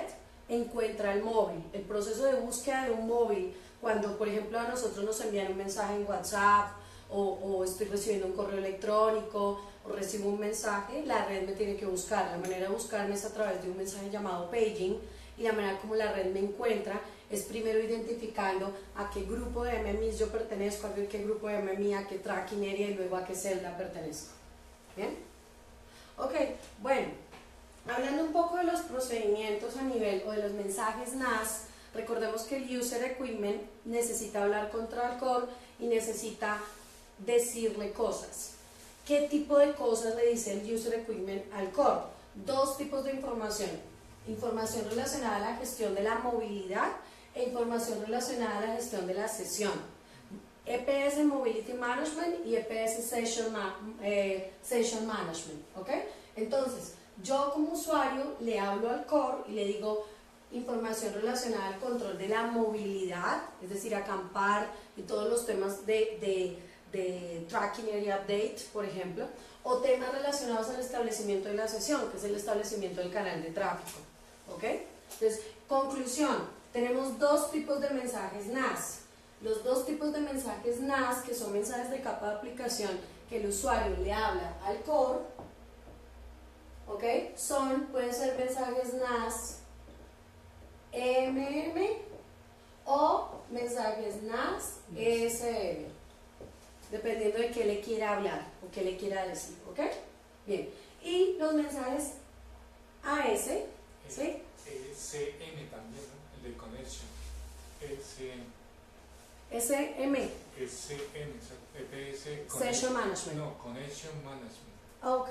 encuentra el móvil. El proceso de búsqueda de un móvil, cuando por ejemplo a nosotros nos envían un mensaje en WhatsApp o estoy recibiendo un correo electrónico o recibo un mensaje, la red me tiene que buscar. La manera de buscarme es a través de un mensaje llamado paging, y la manera como la red me encuentra es primero identificando a qué grupo de MMIs yo pertenezco, a qué grupo de MMI, a qué tracking area y luego a qué celda pertenezco. ¿Bien? Ok, bueno, hablando un poco de los procedimientos a nivel o de los mensajes NAS, recordemos que el User Equipment necesita hablar contra el core y necesita decirle cosas. ¿Qué tipo de cosas le dice el User Equipment al core? Dos tipos de información: información relacionada a la gestión de la movilidad e información relacionada a la gestión de la sesión. EPS Mobility Management y EPS Session Management, ¿ok? Entonces, yo como usuario le hablo al core y le digo, información relacionada al control de la movilidad, es decir, acampar y todos los temas de tracking area update, por ejemplo, o temas relacionados al establecimiento de la sesión, que es el establecimiento del canal de tráfico. ¿Ok? Entonces, conclusión, tenemos dos tipos de mensajes NAS. Los dos tipos de mensajes NAS, que son mensajes de capa de aplicación que el usuario le habla al core, ¿ok? Pueden ser mensajes NAS EMM o mensajes NAS ESM, dependiendo de qué le quiera hablar o qué le quiera decir, ¿ok? Bien, y los mensajes AS, ¿sí? SM también, ¿no? El de connection. SM, EPS. Session Management. No, Connection Management. Ok,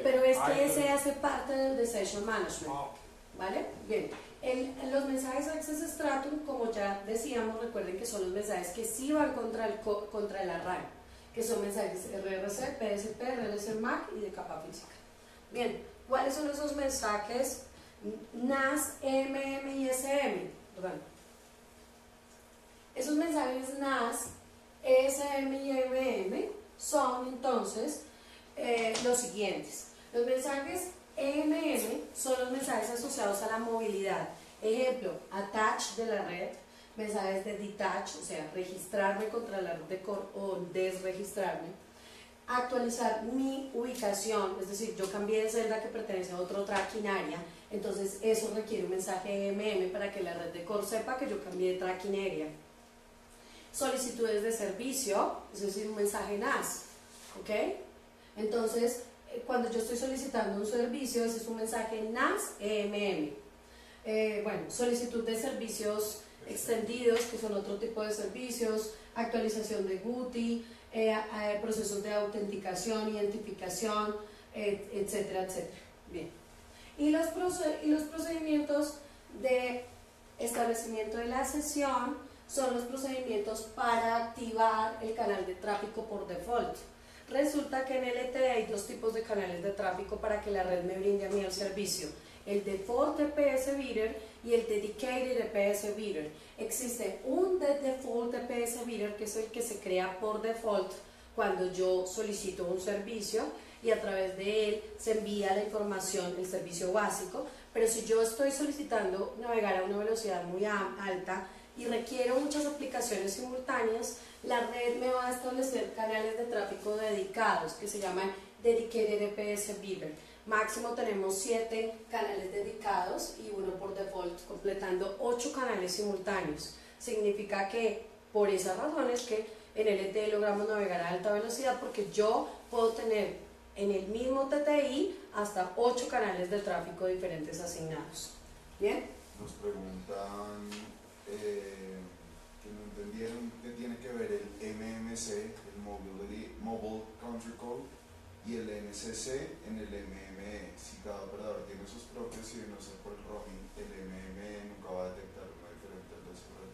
pero es que ese hace parte del de Session Management, Ah, ¿vale? Bien, los mensajes Access Stratum, como ya decíamos, recuerden que son los mensajes que sí van contra el array, que son mensajes RRC, PSP, RLC MAC y de capa física. Bien, ¿cuáles son esos mensajes NAS, EMM y SM? Bueno, esos mensajes NAS, ESM y EMM son entonces los siguientes. Los mensajes EMM son los mensajes asociados a la movilidad. Ejemplo, attach de la red, mensajes de detach, o sea, registrarme contra la red de core o desregistrarme. Actualizar mi ubicación, es decir, yo cambié de celda que pertenece a otro tracking area, entonces eso requiere un mensaje EMM para que la red de core sepa que yo cambié de tracking area. Solicitudes de servicio, es decir, un mensaje NAS, ¿ok? Entonces, cuando yo estoy solicitando un servicio, ese es un mensaje NAS EMM. Bueno, solicitud de servicios extendidos, que son otro tipo de servicios, actualización de GUTI, procesos de autenticación, identificación, etcétera, etcétera. Bien. Y los procedimientos de establecimiento de la sesión son los procedimientos para activar el canal de tráfico por default. Resulta que en LTE hay dos tipos de canales de tráfico para que la red me brinde a mí el servicio: el default EPS bidder y el dedicated EPS bidder. Existe un default EPS bidder, que es el que se crea por default cuando yo solicito un servicio, y a través de él se envía la información, el servicio básico. Pero si yo estoy solicitando navegar a una velocidad muy alta y requiero muchas aplicaciones simultáneas, la red me va a establecer canales de tráfico dedicados que se llaman Dedicated EPS Bidder. Máximo tenemos 7 canales dedicados y uno por default, completando 8 canales simultáneos. Significa que por esas razones que en LTE logramos navegar a alta velocidad, porque yo puedo tener en el mismo TTI hasta 8 canales de tráfico diferentes asignados. ¿Bien? Nos preguntan que no entendieron qué tiene que ver el MMC, el Mobile Country Code, y el NCC en el MME. Si cada operador tiene sus propios y de no ser por el roaming, el MME nunca va a detectar uno diferente al de su red.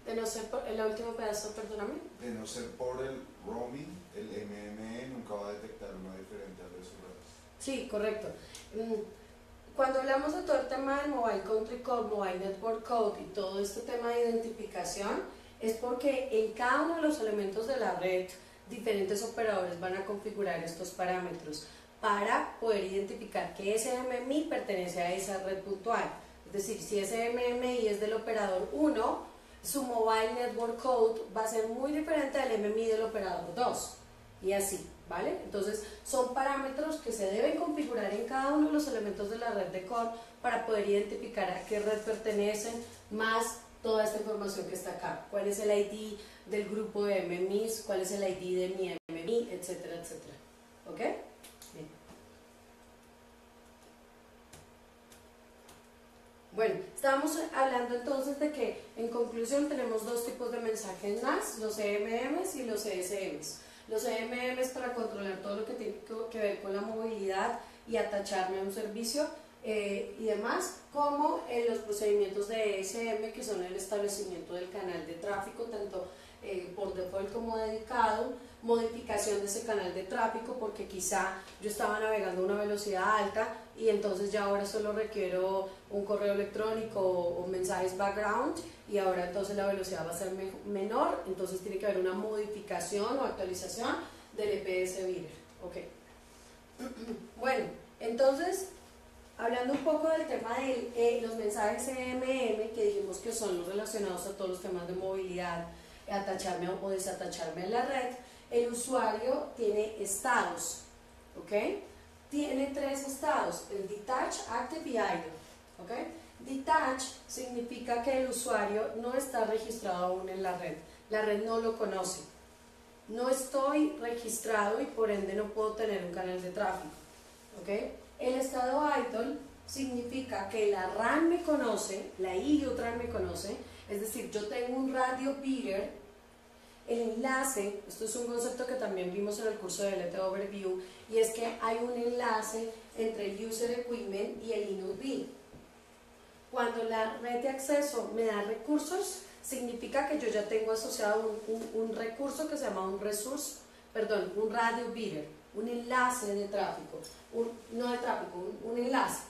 De no ser por el último pedazo, perdóname. De no ser por el roaming, el MME nunca va a detectar uno diferente al de su red. Sí, correcto. Cuando hablamos de todo el tema del Mobile Country Code, Mobile Network Code y todo este tema de identificación, es porque en cada uno de los elementos de la red, diferentes operadores van a configurar estos parámetros para poder identificar que ese MMI pertenece a esa red puntual. Es decir, si ese MMI es del operador 1, su Mobile Network Code va a ser muy diferente al MMI del operador 2, y así, ¿vale? Entonces, son parámetros que se deben configurar en cada uno de los elementos de la red de core para poder identificar a qué red pertenecen, más toda esta información que está acá. ¿Cuál es el ID del grupo de MMIs? ¿Cuál es el ID de mi MMI? Etcétera, etcétera. ¿Ok? Bien. Bueno, estábamos hablando entonces de que, en conclusión, tenemos dos tipos de mensajes NAS, los EMMs y los ESMs. Los EMMs para controlar todo lo que tiene que ver con la movilidad y atacharme a un servicio y demás, como en los procedimientos de ESM, que son el establecimiento del canal de tráfico, tanto por default como dedicado, modificación de ese canal de tráfico porque quizá yo estaba navegando a una velocidad alta y entonces ya ahora solo requiero un correo electrónico o mensajes background y ahora entonces la velocidad va a ser menor, entonces tiene que haber una modificación o actualización del EPS Bidder. Okay. Bueno, entonces hablando un poco del tema de los mensajes EMM que dijimos que son los relacionados a todos los temas de movilidad, atacharme o desatacharme en la red, el usuario tiene estados, ¿ok? Tiene 3 estados, el detach, active y idle, ¿ok? Detach significa que el usuario no está registrado aún en la red no lo conoce, no estoy registrado y por ende no puedo tener un canal de tráfico, ¿ok? El estado idle significa que la RAN me conoce, la IOTRAN me conoce, es decir, yo tengo un radio bidder. El enlace, esto es un concepto que también vimos en el curso de LT Overview, y es que hay un enlace entre el User Equipment y el InnoDB. Cuando la red de acceso me da recursos, significa que yo ya tengo asociado un recurso que se llama un radio bidder, un enlace de tráfico, un enlace,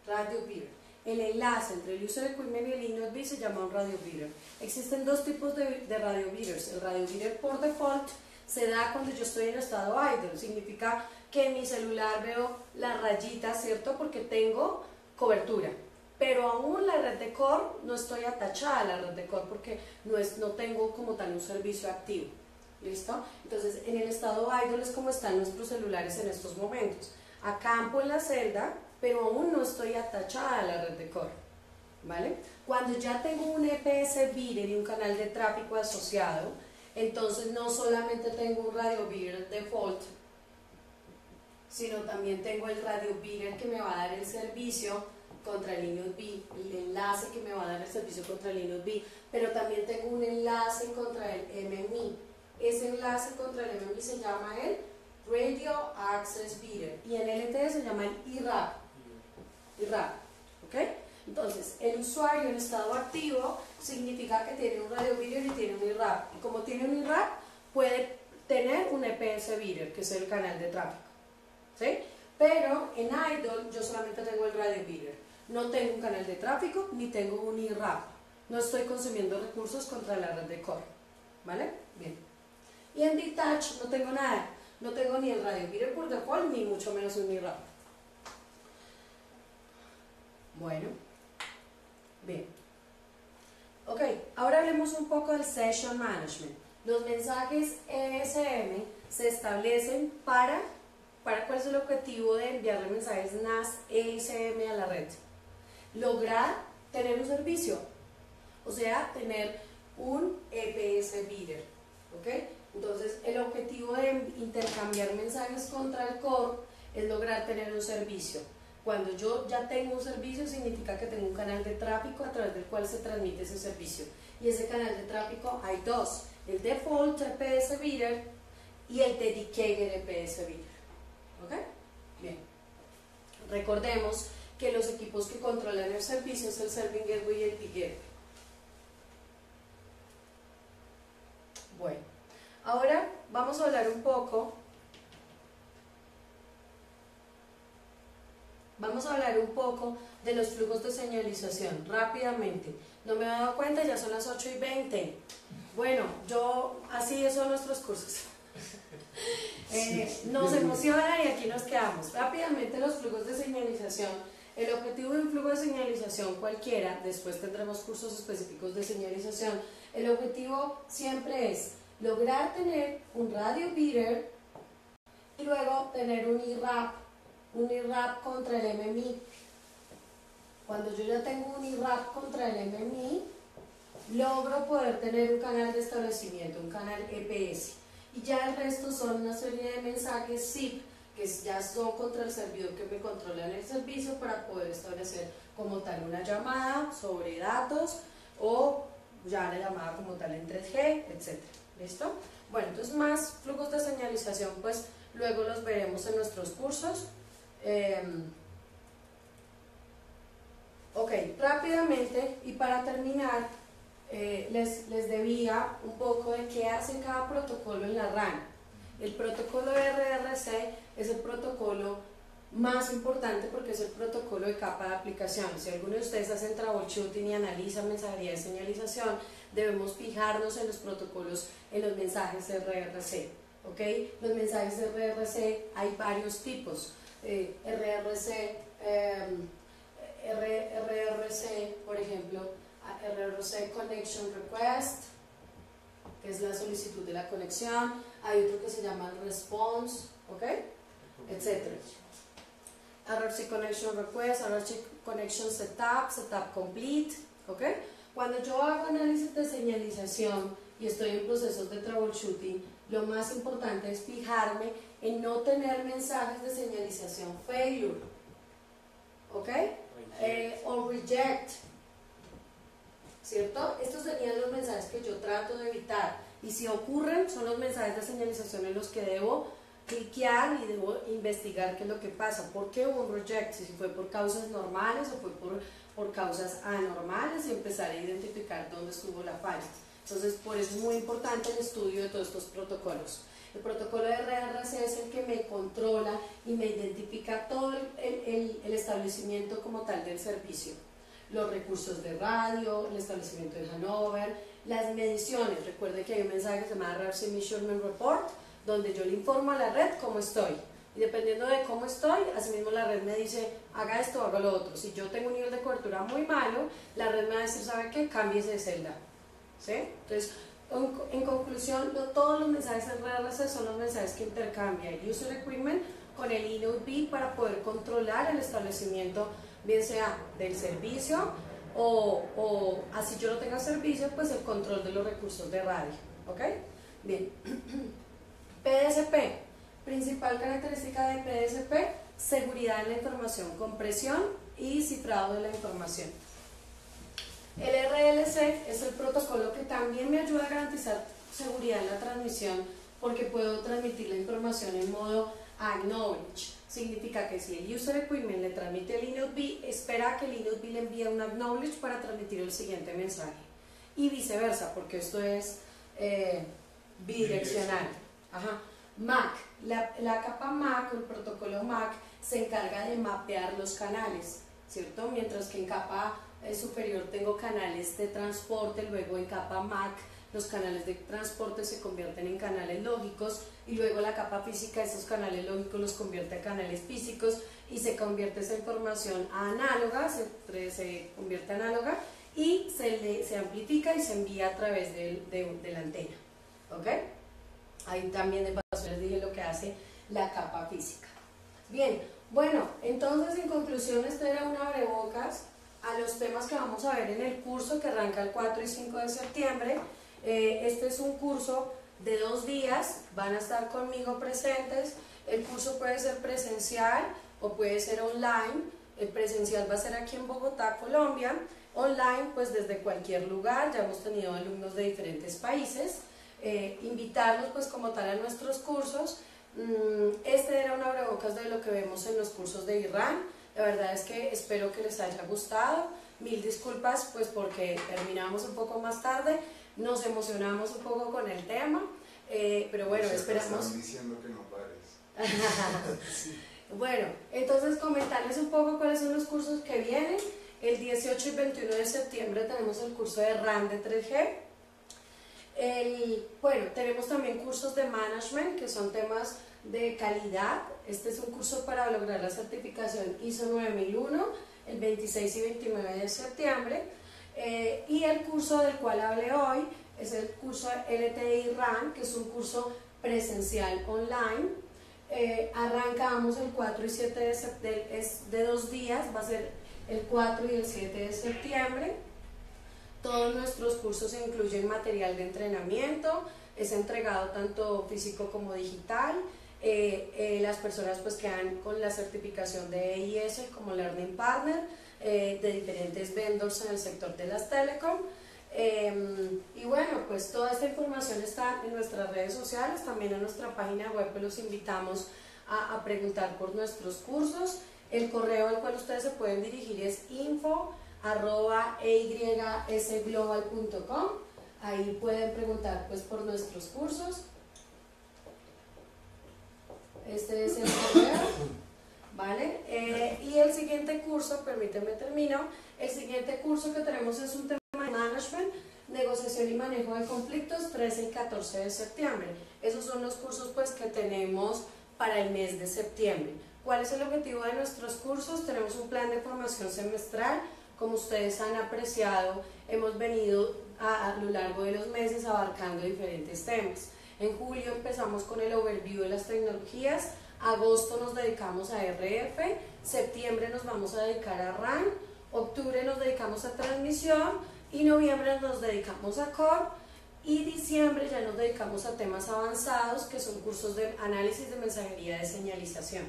radio bidder. El enlace entre el User Equipment y el InnoDB se llama un radio bidder. Existen 2 tipos de radio bidders. El radio bidder por default se da cuando yo estoy en estado idle, significa que en mi celular veo la rayita, ¿cierto? Porque tengo cobertura, pero aún la red de core no estoy atachada a la red de core porque no tengo como tal un servicio activo. ¿Listo? Entonces en el estado idle es como están nuestros celulares en estos momentos. Acampo en la celda, pero aún no estoy atachada a la red de core, ¿vale? Cuando ya tengo un EPS bidder y un canal de tráfico asociado, entonces no solamente tengo un radio bidder default, sino también tengo el radio bidder que me va a dar el servicio contra el InnoDB, el enlace que me va a dar el servicio contra el InnoDB, pero también tengo un enlace contra el MMI. Ese enlace contra el MMI se llama el Radio Access Bidder y en LTE se llama el IRAP. ¿Ok? Entonces, el usuario en estado activo significa que tiene un radio bidder y tiene un IRAP. Y como tiene un IRAP, puede tener un EPS bidder, que es el canal de tráfico. ¿Sí? Pero en idle yo solamente tengo el radio bidder. No tengo un canal de tráfico ni tengo un IRAP. No estoy consumiendo recursos contra la red de core. ¿Vale? Bien. Y en detach no tengo nada. No tengo ni el radio bidder por default ni mucho menos un IRAP. Bueno, bien. Ok, ahora hablemos un poco del Session Management. Los mensajes ESM se establecen ¿para cuál es el objetivo de enviarle mensajes NAS ESM a la red? Lograr tener un servicio, o sea, tener un EPS bidder, ¿ok? Entonces, el objetivo de intercambiar mensajes contra el core es lograr tener un servicio. Cuando yo ya tengo un servicio, significa que tengo un canal de tráfico a través del cual se transmite ese servicio. Y ese canal de tráfico hay 2, el default EPS bidder y el dedicated EPS bidder. ¿Ok? Bien. Recordemos que los equipos que controlan el servicio es el Serving Gateway y el Gateway. Bueno, ahora vamos a hablar un poco. Vamos a hablar un poco de los flujos de señalización, rápidamente. No me he dado cuenta, ya son las 8:20. Bueno, así son nuestros cursos. Nos emocionan y aquí nos quedamos. Rápidamente los flujos de señalización. El objetivo de un flujo de señalización cualquiera, después tendremos cursos específicos de señalización, el objetivo siempre es lograr tener un radio bidder y luego tener un IRAP contra el MMI. Cuando yo ya tengo un IRAP contra el MMI, logro poder tener un canal de establecimiento, un canal EPS. Y ya el resto son una serie de mensajes SIP, que ya son contra el servidor que me controla en el servicio para poder establecer como tal una llamada sobre datos o ya la llamada como tal en 3G, etc. ¿Listo? Bueno, entonces más flujos de señalización, pues luego los veremos en nuestros cursos. Ok, rápidamente y para terminar, les debía un poco de qué hace cada protocolo en la RAN. El protocolo RRC es el protocolo más importante porque es el protocolo de capa de aplicación. Si alguno de ustedes hace troubleshooting y analiza mensajería de señalización, debemos fijarnos en los protocolos, en los mensajes RRC. ¿Okay? Los mensajes RRC hay varios tipos. RRC, por ejemplo, RRC Connection Request, que es la solicitud de la conexión. Hay otro que se llama Response, ¿ok? Etcétera. RRC Connection Request, RRC Connection Setup, Setup Complete, ¿ok? Cuando yo hago análisis de señalización y estoy en procesos de troubleshooting, lo más importante es fijarme en no tener mensajes de señalización failure, ¿ok? O reject, ¿cierto? Estos serían los mensajes que yo trato de evitar, y si ocurren son los mensajes de señalización en los que debo cliquear y debo investigar qué es lo que pasa. ¿Por qué hubo un reject? Si fue por causas normales o fue por causas anormales, y empezar a identificar dónde estuvo la falla. Entonces, por eso es muy importante el estudio de todos estos protocolos. El protocolo de RRC es el que me controla y me identifica todo el establecimiento como tal del servicio. Los recursos de radio, el establecimiento de Hanover, las mediciones. Recuerde que hay un mensaje que se llama RRC Measurement Report, donde yo le informo a la red cómo estoy. Y dependiendo de cómo estoy, asimismo la red me dice, haga esto, haga lo otro. Si yo tengo un nivel de cobertura muy malo, la red me va a decir, ¿sabe qué? Cámbiese de celda. ¿Sí? Entonces, en conclusión, todos los mensajes RRC son los mensajes que intercambia el User Equipment con el eNodeB para poder controlar el establecimiento, bien sea del servicio o así yo no tenga servicio, pues el control de los recursos de radio. ¿Ok? Bien. PDSP. Principal característica de PDSP, seguridad en la información, compresión y cifrado de la información. El RLC es el protocolo que también me ayuda a garantizar seguridad en la transmisión, porque puedo transmitir la información en modo acknowledge. Significa que si el User Equipment le transmite el eNodeB, espera que el eNodeB le envíe un acknowledge para transmitir el siguiente mensaje. Y viceversa, porque esto es bidireccional. Ajá. MAC, la capa MAC o el protocolo MAC se encarga de mapear los canales, ¿cierto? Mientras que en capa superior tengo canales de transporte, luego en capa MAC los canales de transporte se convierten en canales lógicos, y luego la capa física esos canales lógicos los convierte a canales físicos y se convierte esa información a análoga, se convierte a análoga y se amplifica y se envía a través de la antena. ¿Ok? Ahí también de paso les dije lo que hace la capa física. Bien, bueno, entonces en conclusión este era un abrebocas a los temas que vamos a ver en el curso que arranca el 4 y 5 de septiembre. Este es un curso de 2 días, van a estar conmigo presentes. El curso puede ser presencial o puede ser online. El presencial va a ser aquí en Bogotá, Colombia. Online, pues desde cualquier lugar, ya hemos tenido alumnos de diferentes países. Invitarlos pues como tal a nuestros cursos. Este era un abrebocas de lo que vemos en los cursos de IRRAN. La verdad es que espero que les haya gustado. Mil disculpas pues porque terminamos un poco más tarde, nos emocionamos un poco con el tema, pero bueno, esperamos. Están diciendo que no pares. Sí. Bueno, entonces comentarles un poco cuáles son los cursos que vienen. El 18 y 21 de septiembre tenemos el curso de RAN de 3G. Bueno, tenemos también cursos de management, que son temas de calidad. Este es un curso para lograr la certificación ISO 9001, el 26 y 29 de septiembre. Y el curso del cual hablé hoy es el curso LTI RAN, que es un curso presencial online. Arrancamos el 4 y 7 de septiembre, es de 2 días, va a ser el 4 y el 7 de septiembre. Todos nuestros cursos incluyen material de entrenamiento, es entregado tanto físico como digital. Las personas pues quedan con la certificación de EIS como Learning Partner de diferentes vendors en el sector de las telecom. Y bueno, pues toda esta información está en nuestras redes sociales, también en nuestra página web, pues los invitamos a preguntar por nuestros cursos. El correo al cual ustedes se pueden dirigir es info@ @eysglobal.com. Ahí pueden preguntar pues por nuestros cursos. Este es el correo, ¿vale? Y el siguiente curso, permíteme termino, el siguiente curso que tenemos es un tema de management, negociación y manejo de conflictos, 13 y 14 de septiembre. Esos son los cursos pues que tenemos para el mes de septiembre. ¿Cuál es el objetivo de nuestros cursos? Tenemos un plan de formación semestral. Como ustedes han apreciado, hemos venido a lo largo de los meses abarcando diferentes temas. En julio empezamos con el overview de las tecnologías, agosto nos dedicamos a RF, septiembre nos vamos a dedicar a RAN, octubre nos dedicamos a transmisión y noviembre nos dedicamos a core y diciembre ya nos dedicamos a temas avanzados que son cursos de análisis de mensajería de señalización.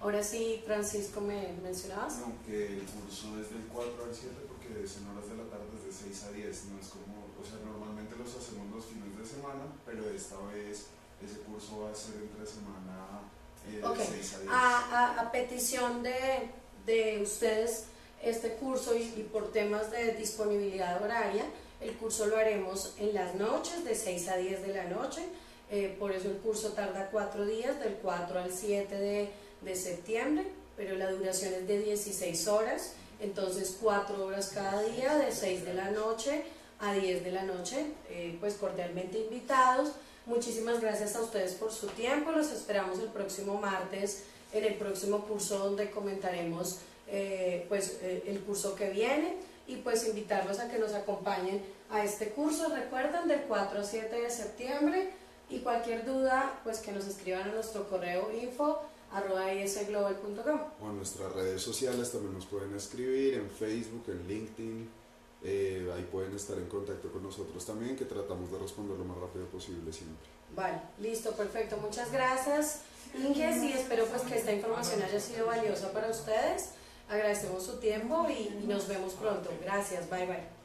Ahora sí, Francisco, ¿me mencionabas? No, que el curso es del 4 al 7 porque es en horas de la tarde, es de 6 a 10, no es como, o sea, normalmente los hacemos los fines de semana, pero esta vez ese curso va a ser entre semana de 6 a 10. A petición de ustedes, este curso y por temas de disponibilidad horaria, el curso lo haremos en las noches, de 6 a 10 de la noche, por eso el curso tarda 4 días, del 4 al 7 de septiembre, pero la duración es de 16 horas, entonces 4 horas cada día, de 6 de la noche a 10 de la noche, pues cordialmente invitados. Muchísimas gracias a ustedes por su tiempo, los esperamos el próximo martes en el próximo curso donde comentaremos el curso que viene y pues invitarlos a que nos acompañen a este curso, recuerden, del 4 al 7 de septiembre, y cualquier duda pues que nos escriban a nuestro correo info@eysglobal.com. O en nuestras redes sociales también nos pueden escribir, en Facebook, en LinkedIn, ahí pueden estar en contacto con nosotros también, que tratamos de responder lo más rápido posible siempre. Vale, listo, perfecto, muchas gracias Inges, y espero pues que esta información haya sido valiosa para ustedes. Agradecemos su tiempo y nos vemos pronto. Gracias, bye bye.